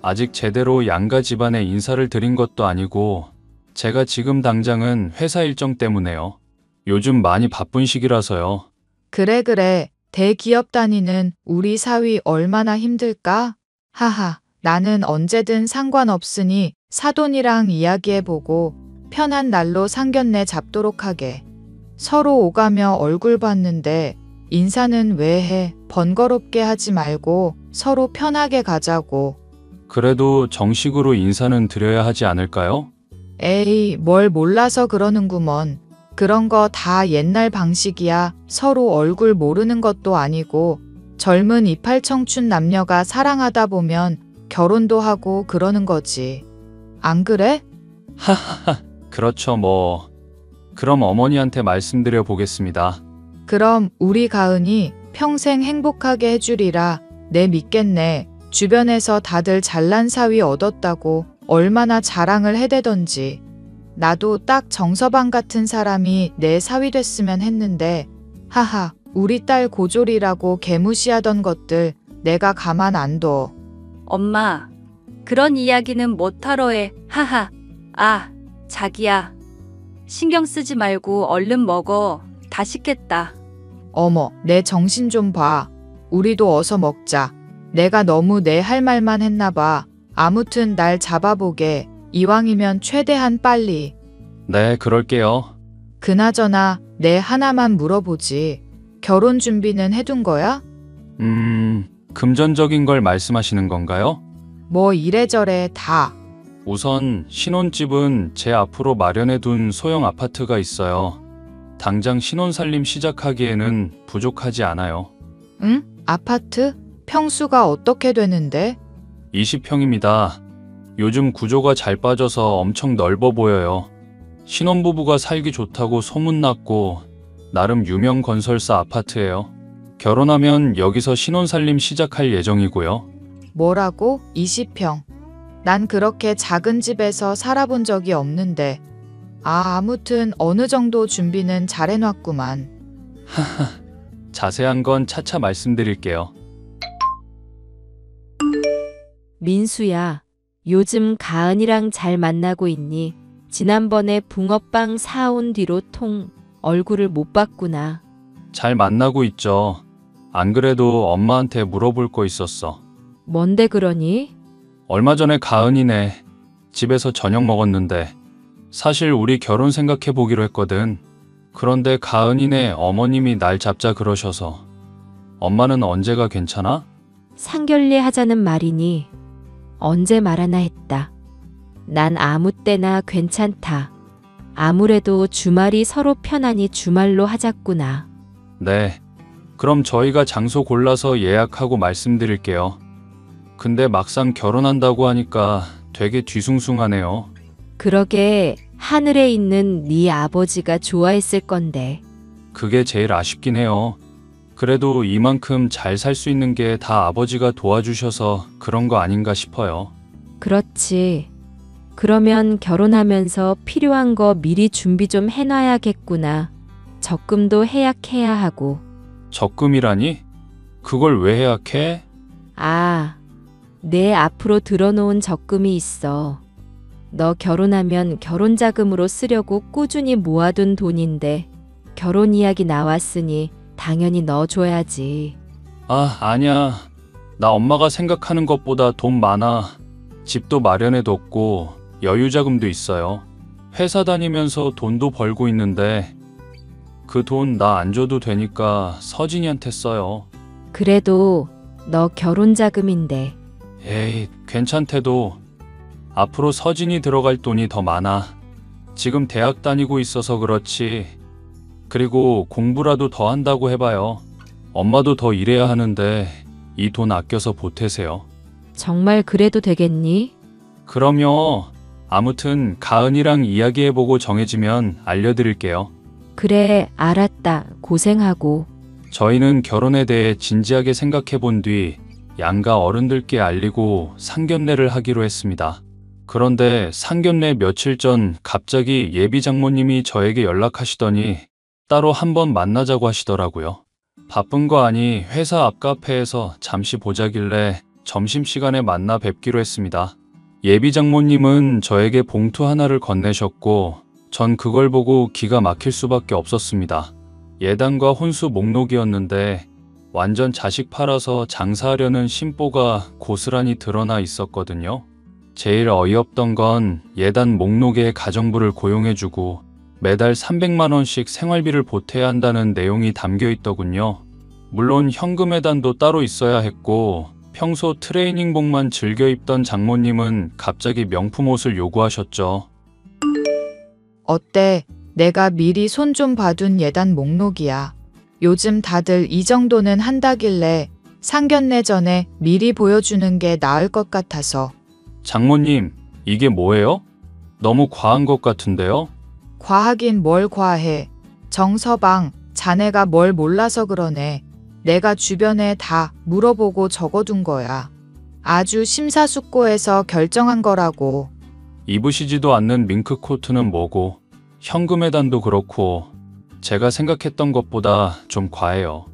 아직 제대로 양가 집안에 인사를 드린 것도 아니고 제가 지금 당장은 회사 일정 때문에요. 요즘 많이 바쁜 시기라서요. 그래. 대기업 다니는 우리 사위 얼마나 힘들까? 하하, 나는 언제든 상관없으니 사돈이랑 이야기해보고 편한 날로 상견례 잡도록 하게. 서로 오가며 얼굴 봤는데 인사는 왜 해? 번거롭게 하지 말고 서로 편하게 가자고. 그래도 정식으로 인사는 드려야 하지 않을까요? 에이, 뭘 몰라서 그러는구먼. 그런 거 다 옛날 방식이야. 서로 얼굴 모르는 것도 아니고 젊은 이팔 청춘 남녀가 사랑하다 보면 결혼도 하고 그러는 거지. 안 그래? 그렇죠, 뭐. 그럼 어머니한테 말씀드려 보겠습니다. 그럼 우리 가은이 평생 행복하게 해주리라. 내 믿겠네. 주변에서 다들 잘난 사위 얻었다고 얼마나 자랑을 해대던지. 나도 딱 정서방 같은 사람이 내 사위 됐으면 했는데 하하, 우리 딸 고졸이라고 개무시하던 것들 내가 가만 안 둬. 엄마, 그런 이야기는 못하러 해. 하하. 아, 자기야. 신경 쓰지 말고 얼른 먹어. 다 식겠다. 어머, 내 정신 좀 봐. 우리도 어서 먹자. 내가 너무 내 할 말만 했나 봐. 아무튼 날 잡아보게. 이왕이면 최대한 빨리. 네, 그럴게요. 그나저나 내 하나만 물어보지. 결혼 준비는 해둔 거야? 금전적인 걸 말씀하시는 건가요? 뭐 이래저래 다. 우선 신혼집은 제 앞으로 마련해둔 소형 아파트가 있어요. 당장 신혼살림 시작하기에는 부족하지 않아요. 응? 아파트? 평수가 어떻게 되는데? 20평입니다. 요즘 구조가 잘 빠져서 엄청 넓어 보여요. 신혼부부가 살기 좋다고 소문났고 나름 유명 건설사 아파트예요. 결혼하면 여기서 신혼살림 시작할 예정이고요. 뭐라고? 20평. 난 그렇게 작은 집에서 살아본 적이 없는데. 아무튼 어느 정도 준비는 잘 해놨구만. 자세한 건 차차 말씀드릴게요. 민수야, 요즘 가은이랑 잘 만나고 있니? 지난번에 붕어빵 사온 뒤로 통 얼굴을 못 봤구나. 잘 만나고 있죠. 안 그래도 엄마한테 물어볼 거 있었어. 뭔데 그러니? 얼마 전에 가은이네 집에서 저녁 먹었는데 사실 우리 결혼 생각해 보기로 했거든. 그런데 가은이네 어머님이 날 잡자 그러셔서. 엄마는 언제가 괜찮아? 상견례 하자는 말이니 언제 말하나 했다. 난 아무 때나 괜찮다. 아무래도 주말이 서로 편하니 주말로 하자꾸나. 네. 그럼 저희가 장소 골라서 예약하고 말씀드릴게요. 근데 막상 결혼한다고 하니까 되게 뒤숭숭하네요. 그러게 하늘에 있는 네 아버지가 좋아했을 건데. 그게 제일 아쉽긴 해요. 그래도 이만큼 잘 살 수 있는 게 다 아버지가 도와주셔서 그런 거 아닌가 싶어요. 그렇지. 그러면 결혼하면서 필요한 거 미리 준비 좀 해놔야겠구나. 적금도 해약해야 하고. 적금이라니? 그걸 왜 해약해? 아, 내 앞으로 들어놓은 적금이 있어. 너 결혼하면 결혼자금으로 쓰려고 꾸준히 모아둔 돈인데 결혼 이야기 나왔으니 당연히 넣어줘야지. 아, 아니야. 나 엄마가 생각하는 것보다 돈 많아. 집도 마련해뒀고 여유자금도 있어요. 회사 다니면서 돈도 벌고 있는데 그 돈 나 안 줘도 되니까 서진이한테 써요. 그래도 너 결혼자금인데. 에이, 괜찮대도 앞으로 서진이 들어갈 돈이 더 많아. 지금 대학 다니고 있어서 그렇지. 그리고 공부라도 더 한다고 해봐요. 엄마도 더 일해야 하는데 이 돈 아껴서 보태세요. 정말 그래도 되겠니? 그럼요. 아무튼 가은이랑 이야기해보고 정해지면 알려드릴게요. 그래, 알았다. 고생하고. 저희는 결혼에 대해 진지하게 생각해본 뒤 양가 어른들께 알리고 상견례를 하기로 했습니다. 그런데 상견례 며칠 전 갑자기 예비 장모님이 저에게 연락하시더니 따로 한번 만나자고 하시더라고요. 바쁜 거 아니 회사 앞 카페에서 잠시 보자길래 점심시간에 만나 뵙기로 했습니다. 예비 장모님은 저에게 봉투 하나를 건네셨고 전 그걸 보고 기가 막힐 수밖에 없었습니다. 예단과 혼수 목록이었는데 완전 자식 팔아서 장사하려는 심보가 고스란히 드러나 있었거든요. 제일 어이없던 건 예단 목록에 가정부를 고용해주고 매달 300만 원씩 생활비를 보태야 한다는 내용이 담겨 있더군요. 물론 현금 예단도 따로 있어야 했고 평소 트레이닝복만 즐겨 입던 장모님은 갑자기 명품 옷을 요구하셨죠. 어때? 내가 미리 손 좀 봐둔 예단 목록이야. 요즘 다들 이 정도는 한다길래 상견례 전에 미리 보여주는 게 나을 것 같아서. 장모님, 이게 뭐예요? 너무 과한 것 같은데요? 과하긴 뭘 과해. 정서방, 자네가 뭘 몰라서 그러네. 내가 주변에 다 물어보고 적어둔 거야. 아주 심사숙고해서 결정한 거라고. 입으시지도 않는 밍크 코트는 뭐고 현금 예단도 그렇고 제가 생각했던 것보다 좀 과해요.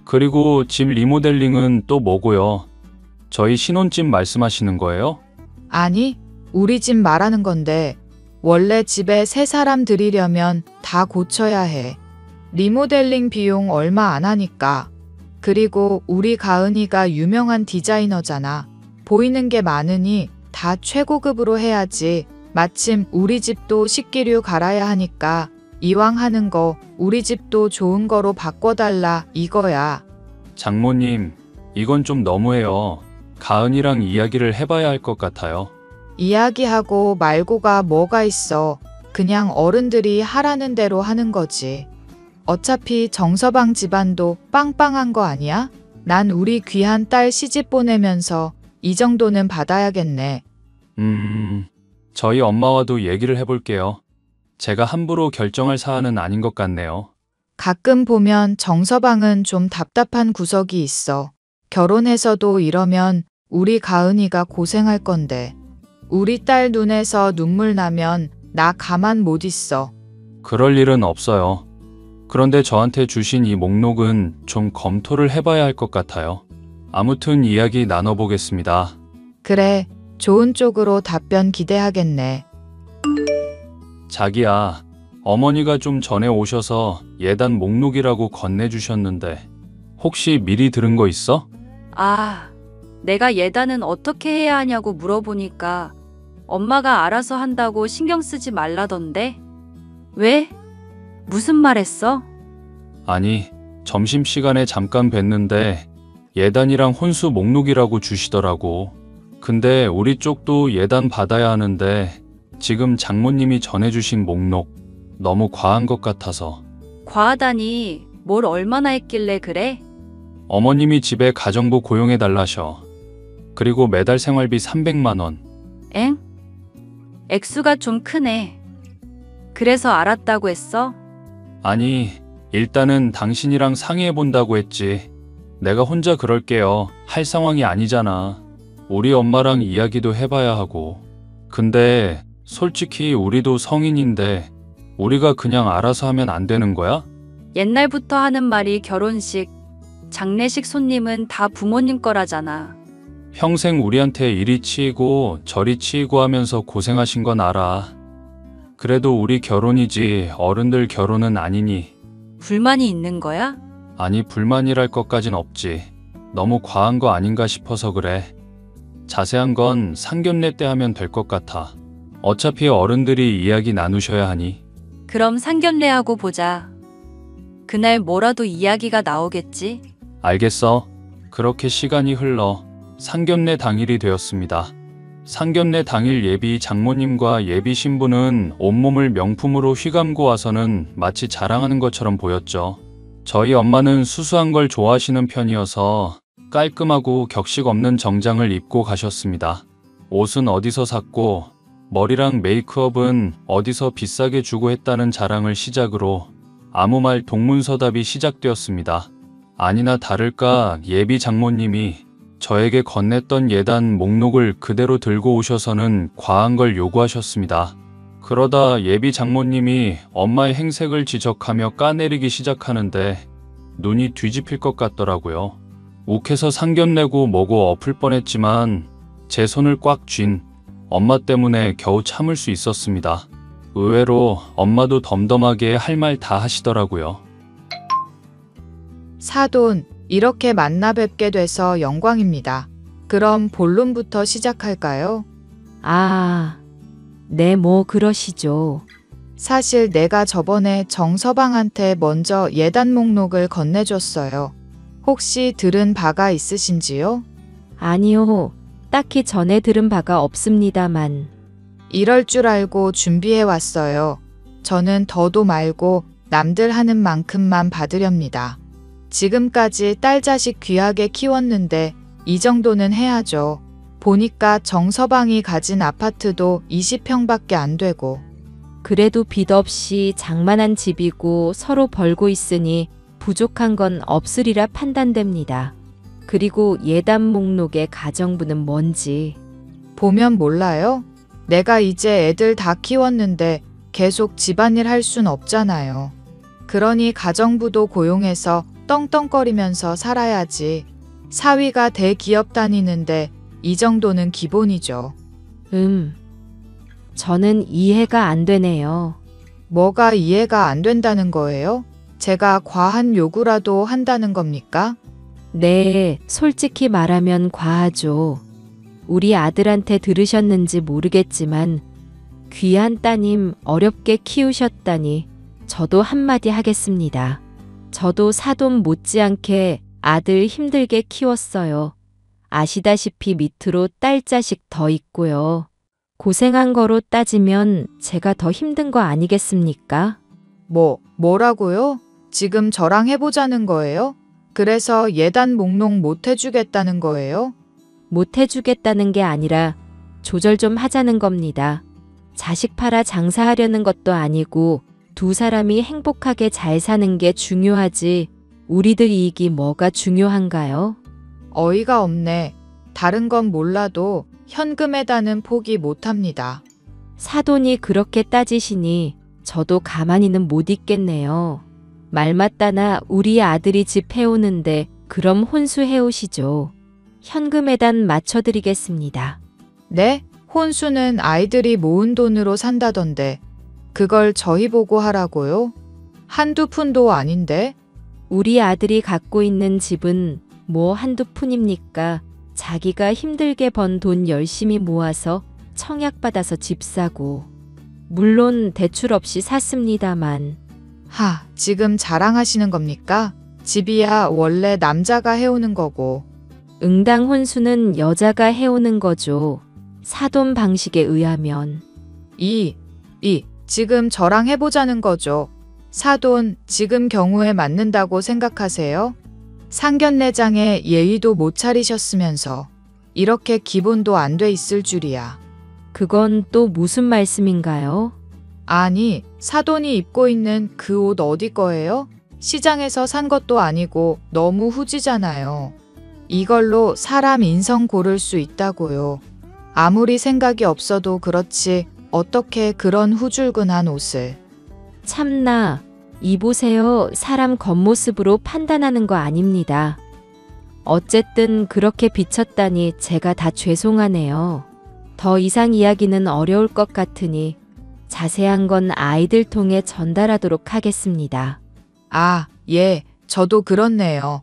그리고 집 리모델링은 또 뭐고요? 저희 신혼집 말씀하시는 거예요? 아니, 우리 집 말하는 건데 원래 집에 새 사람 들이려면 다 고쳐야 해. 리모델링 비용 얼마 안 하니까. 그리고 우리 가은이가 유명한 디자이너잖아. 보이는 게 많으니 다 최고급으로 해야지. 마침 우리 집도 식기류 갈아야 하니까 이왕 하는 거 우리 집도 좋은 거로 바꿔달라 이거야. 장모님, 이건 좀 너무해요. 가은이랑 이야기를 해봐야 할 것 같아요. 이야기하고 말고가 뭐가 있어. 그냥 어른들이 하라는 대로 하는 거지. 어차피 정서방 집안도 빵빵한 거 아니야? 난 우리 귀한 딸 시집 보내면서 이 정도는 받아야겠네. 저희 엄마와도 얘기를 해볼게요. 제가 함부로 결정할 사안은 아닌 것 같네요. 가끔 보면 정서방은 좀 답답한 구석이 있어. 결혼해서도 이러면 우리 가은이가 고생할 건데. 우리 딸 눈에서 눈물 나면 나 가만 못 있어. 그럴 일은 없어요. 그런데 저한테 주신 이 목록은 좀 검토를 해봐야 할 것 같아요. 아무튼 이야기 나눠보겠습니다. 그래, 좋은 쪽으로 답변 기대하겠네. 자기야, 어머니가 좀 전에 오셔서 예단 목록이라고 건네주셨는데 혹시 미리 들은 거 있어? 아, 내가 예단은 어떻게 해야 하냐고 물어보니까 엄마가 알아서 한다고 신경 쓰지 말라던데? 왜? 무슨 말 했어? 아니, 점심시간에 잠깐 뵀는데 예단이랑 혼수 목록이라고 주시더라고. 근데 우리 쪽도 예단 받아야 하는데 지금 장모님이 전해주신 목록 너무 과한 것 같아서. 과하다니 뭘 얼마나 했길래 그래? 어머님이 집에 가정부 고용해 달라셔. 그리고 매달 생활비 300만 원. 엥? 액수가 좀 크네. 그래서 알았다고 했어? 아니, 일단은 당신이랑 상의해 본다고 했지. 내가 혼자 그럴게요. 할 상황이 아니잖아. 우리 엄마랑 이야기도 해봐야 하고. 근데 솔직히 우리도 성인인데 우리가 그냥 알아서 하면 안 되는 거야? 옛날부터 하는 말이 결혼식, 장례식 손님은 다 부모님 거라잖아. 평생 우리한테 이리 치이고 저리 치이고 하면서 고생하신 건 알아. 그래도 우리 결혼이지 어른들 결혼은 아니니. 불만이 있는 거야? 아니, 불만이랄 것까진 없지. 너무 과한 거 아닌가 싶어서 그래. 자세한 건 상견례 때 하면 될 것 같아. 어차피 어른들이 이야기 나누셔야 하니. 그럼 상견례하고 보자. 그날 뭐라도 이야기가 나오겠지? 알겠어. 그렇게 시간이 흘러 상견례 당일이 되었습니다. 상견례 당일 예비 장모님과 예비 신부는 온몸을 명품으로 휘감고 와서는 마치 자랑하는 것처럼 보였죠. 저희 엄마는 수수한 걸 좋아하시는 편이어서 깔끔하고 격식 없는 정장을 입고 가셨습니다. 옷은 어디서 샀고 머리랑 메이크업은 어디서 비싸게 주고 했다는 자랑을 시작으로 아무 말 동문서답이 시작되었습니다. 아니나 다를까 예비 장모님이 저에게 건넸던 예단 목록을 그대로 들고 오셔서는 과한 걸 요구하셨습니다. 그러다 예비 장모님이 엄마의 행색을 지적하며 까내리기 시작하는데 눈이 뒤집힐 것 같더라고요. 욱해서 상견례고 뭐고 엎을 뻔했지만 제 손을 꽉 쥔 엄마 때문에 겨우 참을 수 있었습니다. 의외로 엄마도 덤덤하게 할 말 다 하시더라고요. 사돈, 이렇게 만나 뵙게 돼서 영광입니다. 그럼 본론부터 시작할까요? 네, 뭐 그러시죠. 사실 내가 저번에 정서방한테 먼저 예단 목록을 건네줬어요. 혹시 들은 바가 있으신지요? 아니요, 딱히 전에 들은 바가 없습니다만. 이럴 줄 알고 준비해 왔어요. 저는 더도 말고 남들 하는 만큼만 받으렵니다. 지금까지 딸 자식 귀하게 키웠는데 이 정도는 해야죠. 보니까 정서방이 가진 아파트도 20평밖에 안 되고. 그래도 빚 없이 장만한 집이고 서로 벌고 있으니 부족한 건 없으리라 판단됩니다. 그리고 예단 목록의 가정부는 뭔지. 보면 몰라요? 내가 이제 애들 다 키웠는데 계속 집안일 할 순 없잖아요. 그러니 가정부도 고용해서 떵떵거리면서 살아야지. 사위가 대기업 다니는데 이 정도는 기본이죠. 저는 이해가 안 되네요. 뭐가 이해가 안 된다는 거예요? 제가 과한 요구라도 한다는 겁니까? 네, 솔직히 말하면 과하죠. 우리 아들한테 들으셨는지 모르겠지만 귀한 따님 어렵게 키우셨다니 저도 한마디 하겠습니다. 저도 사돈 못지않게 아들 힘들게 키웠어요. 아시다시피 밑으로 딸 자식 더 있고요. 고생한 거로 따지면 제가 더 힘든 거 아니겠습니까? 뭐라고요? 지금 저랑 해보자는 거예요? 그래서 예단 목록 못 해주겠다는 거예요? 못 해주겠다는 게 아니라 조절 좀 하자는 겁니다. 자식 팔아 장사하려는 것도 아니고 두 사람이 행복하게 잘 사는 게 중요하지 우리들 이익이 뭐가 중요한가요? 어이가 없네. 다른 건 몰라도 현금에다는 포기 못합니다. 사돈이 그렇게 따지시니 저도 가만히는 못 있겠네요. 말 맞다나 우리 아들이 집 해오는데 그럼 혼수 해오시죠. 현금에단 맞춰드리겠습니다. 네? 혼수는 아이들이 모은 돈으로 산다던데 그걸 저희 보고 하라고요? 한두 푼도 아닌데? 우리 아들이 갖고 있는 집은 뭐 한두 푼입니까? 자기가 힘들게 번 돈 열심히 모아서 청약받아서 집 사고 물론 대출 없이 샀습니다만. 지금 자랑하시는 겁니까? 집이야 원래 남자가 해오는 거고. 응당 혼수는 여자가 해오는 거죠. 사돈 방식에 의하면. 지금 저랑 해보자는 거죠. 사돈, 지금 경우에 맞는다고 생각하세요? 상견례장에 예의도 못 차리셨으면서 이렇게 기본도 안 돼 있을 줄이야. 그건 또 무슨 말씀인가요? 아니, 사돈이 입고 있는 그 옷 어디 거예요? 시장에서 산 것도 아니고 너무 후지잖아요. 이걸로 사람 인성 고를 수 있다고요. 아무리 생각이 없어도 그렇지 어떻게 그런 후줄근한 옷을. 참나, 이보세요. 사람 겉모습으로 판단하는 거 아닙니다. 어쨌든 그렇게 비쳤다니 제가 다 죄송하네요. 더 이상 이야기는 어려울 것 같으니 자세한 건 아이들 통해 전달하도록 하겠습니다. 아, 예, 저도 그렇네요.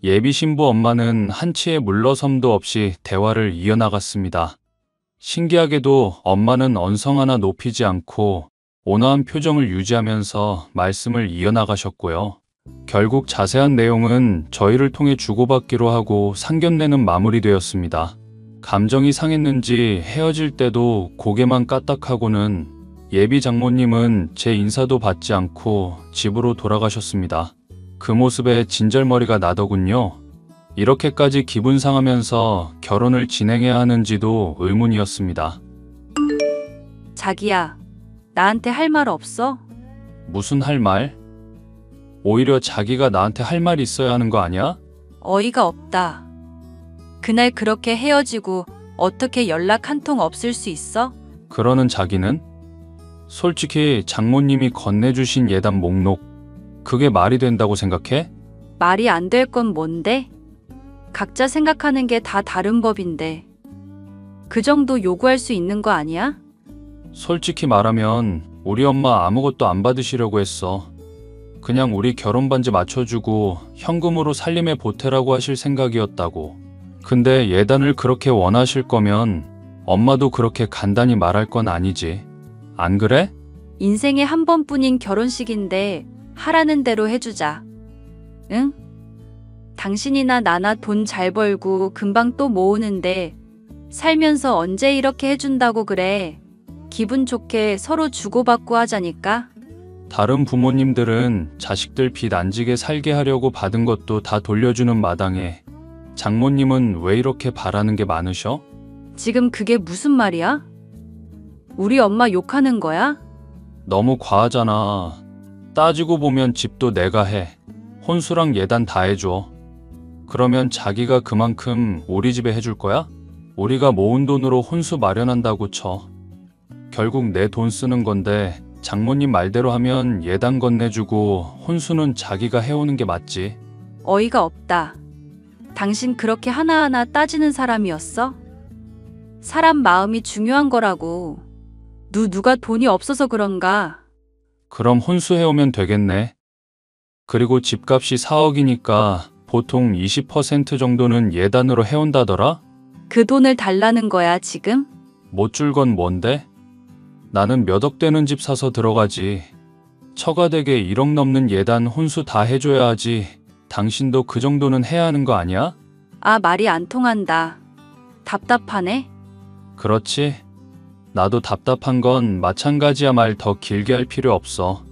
예비 신부 엄마는 한치의 물러섬도 없이 대화를 이어나갔습니다. 신기하게도 엄마는 언성 하나 높이지 않고 온화한 표정을 유지하면서 말씀을 이어나가셨고요. 결국 자세한 내용은 저희를 통해 주고받기로 하고 상견례는 마무리되었습니다. 감정이 상했는지 헤어질 때도 고개만 까딱하고는 예비 장모님은 제 인사도 받지 않고 집으로 돌아가셨습니다. 그 모습에 진절머리가 나더군요. 이렇게까지 기분 상하면서 결혼을 진행해야 하는지도 의문이었습니다. 자기야, 나한테 할 말 없어? 무슨 할 말? 오히려 자기가 나한테 할 말이 있어야 하는 거 아니야? 어이가 없다. 그날 그렇게 헤어지고 어떻게 연락 한 통 없을 수 있어? 그러는 자기는? 솔직히 장모님이 건네주신 예단 목록, 그게 말이 된다고 생각해? 말이 안 될 건 뭔데? 각자 생각하는 게 다 다른 법인데. 그 정도 요구할 수 있는 거 아니야? 솔직히 말하면 우리 엄마 아무것도 안 받으시려고 했어. 그냥 우리 결혼 반지 맞춰주고 현금으로 살림에 보태라고 하실 생각이었다고. 근데 예단을 그렇게 원하실 거면 엄마도 그렇게 간단히 말할 건 아니지. 안 그래? 인생에 한 번뿐인 결혼식인데 하라는 대로 해주자. 응? 당신이나 나나 돈 잘 벌고 금방 또 모으는데 살면서 언제 이렇게 해준다고 그래. 기분 좋게 서로 주고받고 하자니까. 다른 부모님들은 자식들 빚 안 지게 살게 하려고 받은 것도 다 돌려주는 마당에 장모님은 왜 이렇게 바라는 게 많으셔? 지금 그게 무슨 말이야? 우리 엄마 욕하는 거야? 너무 과하잖아. 따지고 보면 집도 내가 해. 혼수랑 예단 다 해줘. 그러면 자기가 그만큼 우리 집에 해줄 거야? 우리가 모은 돈으로 혼수 마련한다고 쳐. 결국 내 돈 쓰는 건데 장모님 말대로 하면 예단 건네주고 혼수는 자기가 해오는 게 맞지. 어이가 없다. 당신 그렇게 하나하나 따지는 사람이었어? 사람 마음이 중요한 거라고. 누가 돈이 없어서 그런가? 그럼 혼수해오면 되겠네. 그리고 집값이 4억이니까 보통 20% 정도는 예단으로 해온다더라? 그 돈을 달라는 거야, 지금? 못 줄 건 뭔데? 나는 몇 억 되는 집 사서 들어가지. 처가댁에 1억 넘는 예단 혼수 다 해줘야 하지. 당신도 그 정도는 해야 하는 거 아니야? 아, 말이 안 통한다. 답답하네. 그렇지. 나도 답답한 건 마찬가지야. 말 더 길게 할 필요 없어.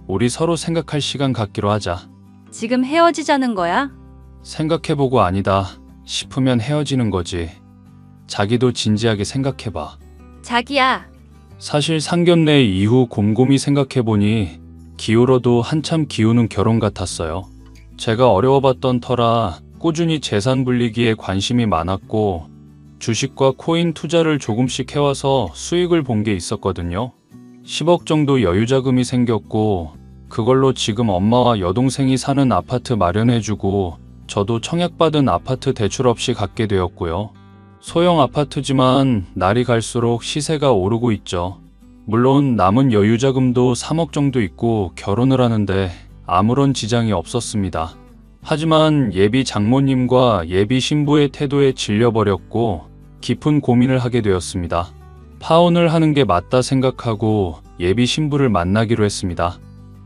우리 서로 생각할 시간 갖기로 하자. 지금 헤어지자는 거야? 생각해보고 아니다 싶으면 헤어지는 거지. 자기도 진지하게 생각해봐. 자기야. 사실 상견례 이후 곰곰이 생각해보니 기울어도 한참 기우는 결혼 같았어요. 제가 어려워봤던 터라 꾸준히 재산 불리기에 관심이 많았고 주식과 코인 투자를 조금씩 해와서 수익을 본 게 있었거든요. 10억 정도 여유자금이 생겼고 그걸로 지금 엄마와 여동생이 사는 아파트 마련해주고 저도 청약받은 아파트 대출 없이 갖게 되었고요. 소형 아파트지만 날이 갈수록 시세가 오르고 있죠. 물론 남은 여유자금도 3억 정도 있고 결혼을 하는데 아무런 지장이 없었습니다. 하지만 예비 장모님과 예비 신부의 태도에 질려버렸고 깊은 고민을 하게 되었습니다. 파혼을 하는 게 맞다 생각하고 예비 신부를 만나기로 했습니다.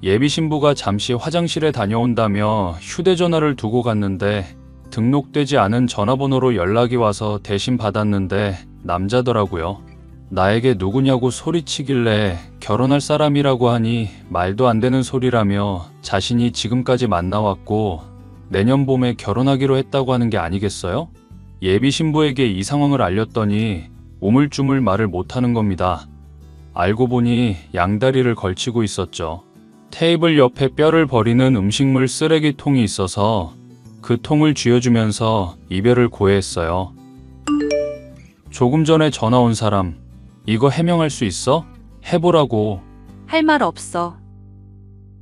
예비 신부가 잠시 화장실에 다녀온다며 휴대전화를 두고 갔는데 등록되지 않은 전화번호로 연락이 와서 대신 받았는데 남자더라고요. 나에게 누구냐고 소리치길래 결혼할 사람이라고 하니 말도 안 되는 소리라며 자신이 지금까지 만나왔고 내년 봄에 결혼하기로 했다고 하는 게 아니겠어요? 예비 신부에게 이 상황을 알렸더니 우물쭈물 말을 못하는 겁니다. 알고 보니 양다리를 걸치고 있었죠. 테이블 옆에 뼈를 버리는 음식물 쓰레기통이 있어서 그 통을 쥐어주면서 이별을 고해했어요. 조금 전에 전화 온 사람, 이거 해명할 수 있어? 해보라고. 할 말 없어.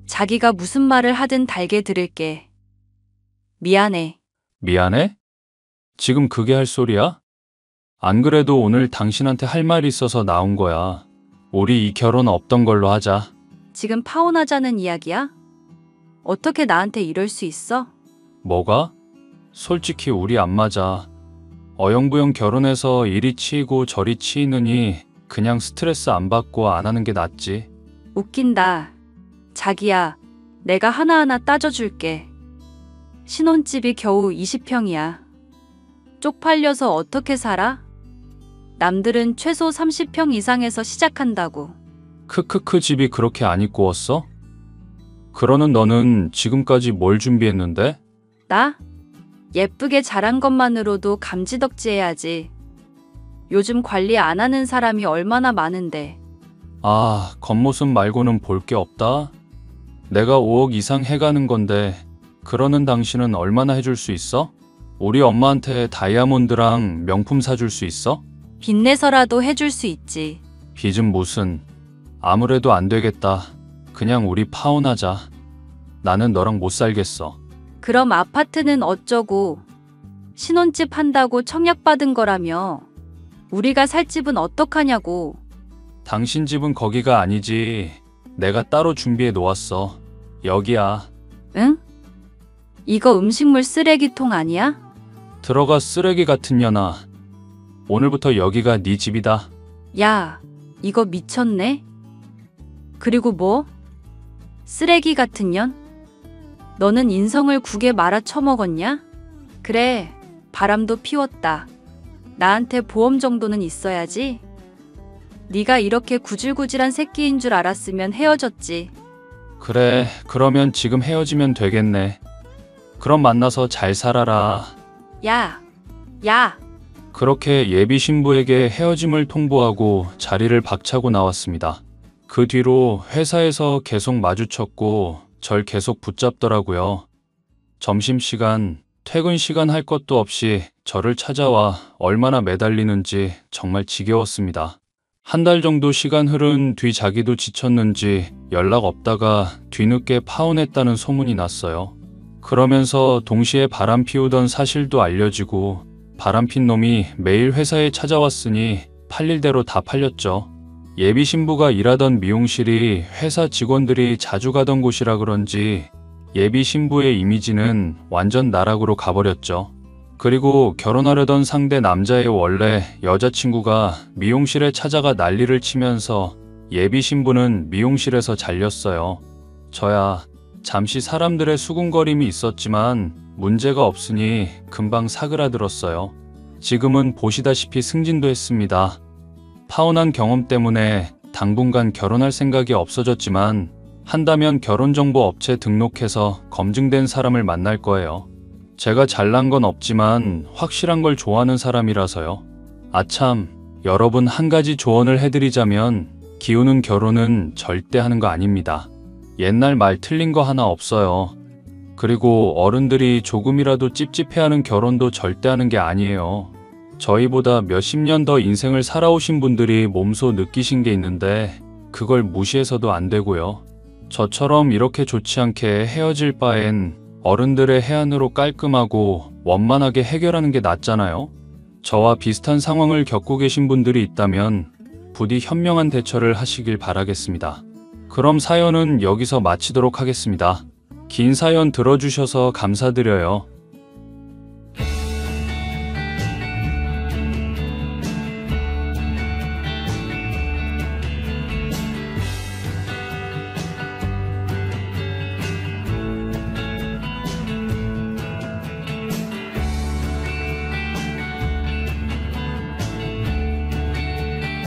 자기가 무슨 말을 하든 달게 들을게. 미안해. 미안해? 지금 그게 할 소리야? 안 그래도 오늘 당신한테 할 말이 있어서 나온 거야. 우리 이 결혼 없던 걸로 하자. 지금 파혼하자는 이야기야? 어떻게 나한테 이럴 수 있어? 뭐가? 솔직히 우리 안 맞아. 어영부영 결혼해서 이리 치이고 저리 치이느니 그냥 스트레스 안 받고 안 하는 게 낫지. 웃긴다. 자기야, 내가 하나하나 따져줄게. 신혼집이 겨우 20평이야. 쪽팔려서 어떻게 살아? 남들은 최소 30평 이상에서 시작한다고. 크크크 집이 그렇게 안 이꾸었어? 그러는 너는 지금까지 뭘 준비했는데? 나? 예쁘게 자란 것만으로도 감지덕지해야지. 요즘 관리 안 하는 사람이 얼마나 많은데. 아, 겉모습 말고는 볼 게 없다? 내가 5억 이상 해가는 건데 그러는 당신은 얼마나 해줄 수 있어? 우리 엄마한테 다이아몬드랑 명품 사줄 수 있어? 빚내서라도 해줄 수 있지. 빚은 무슨. 아무래도 안 되겠다. 그냥 우리 파혼하자. 나는 너랑 못 살겠어. 그럼 아파트는 어쩌고. 신혼집 한다고 청약받은 거라며. 우리가 살 집은 어떡하냐고. 당신 집은 거기가 아니지. 내가 따로 준비해 놓았어. 여기야. 응? 이거 음식물 쓰레기통 아니야? 들어가 쓰레기 같은 년아. 오늘부터 여기가 네 집이다. 야, 이거 미쳤네? 그리고 뭐? 쓰레기 같은 년? 너는 인성을 국에 말아 처먹었냐? 그래, 바람도 피웠다. 나한테 보험 정도는 있어야지. 네가 이렇게 구질구질한 새끼인 줄 알았으면 헤어졌지. 그래, 그러면 지금 헤어지면 되겠네. 그럼 만나서 잘 살아라. 야. 그렇게 예비 신부에게 헤어짐을 통보하고 자리를 박차고 나왔습니다. 그 뒤로 회사에서 계속 마주쳤고 절 계속 붙잡더라고요. 점심시간, 퇴근 시간 할 것도 없이 저를 찾아와 얼마나 매달리는지 정말 지겨웠습니다. 한 달 정도 시간 흐른 뒤 자기도 지쳤는지 연락 없다가 뒤늦게 파혼했다는 소문이 났어요. 그러면서 동시에 바람 피우던 사실도 알려지고 바람핀 놈이 매일 회사에 찾아왔으니 팔릴 대로 다 팔렸죠. 예비 신부가 일하던 미용실이 회사 직원들이 자주 가던 곳이라 그런지 예비 신부의 이미지는 완전 나락으로 가버렸죠. 그리고 결혼하려던 상대 남자의 원래 여자친구가 미용실에 찾아가 난리를 치면서 예비 신부는 미용실에서 잘렸어요. 저야 잠시 사람들의 수군거림이 있었지만 문제가 없으니 금방 사그라들었어요. 지금은 보시다시피 승진도 했습니다. 파혼한 경험 때문에 당분간 결혼할 생각이 없어졌지만 한다면 결혼정보업체 등록해서 검증된 사람을 만날 거예요. 제가 잘난 건 없지만 확실한 걸 좋아하는 사람이라서요. 아참, 여러분 한 가지 조언을 해드리자면 기우는 결혼은 절대 하는 거 아닙니다. 옛날 말 틀린 거 하나 없어요. 그리고 어른들이 조금이라도 찝찝해하는 결혼도 절대 하는 게 아니에요. 저희보다 몇십 년 더 인생을 살아오신 분들이 몸소 느끼신 게 있는데 그걸 무시해서도 안 되고요. 저처럼 이렇게 좋지 않게 헤어질 바엔 어른들의 해안으로 깔끔하고 원만하게 해결하는 게 낫잖아요. 저와 비슷한 상황을 겪고 계신 분들이 있다면 부디 현명한 대처를 하시길 바라겠습니다. 그럼 사연은 여기서 마치도록 하겠습니다. 긴 사연 들어주셔서 감사드려요.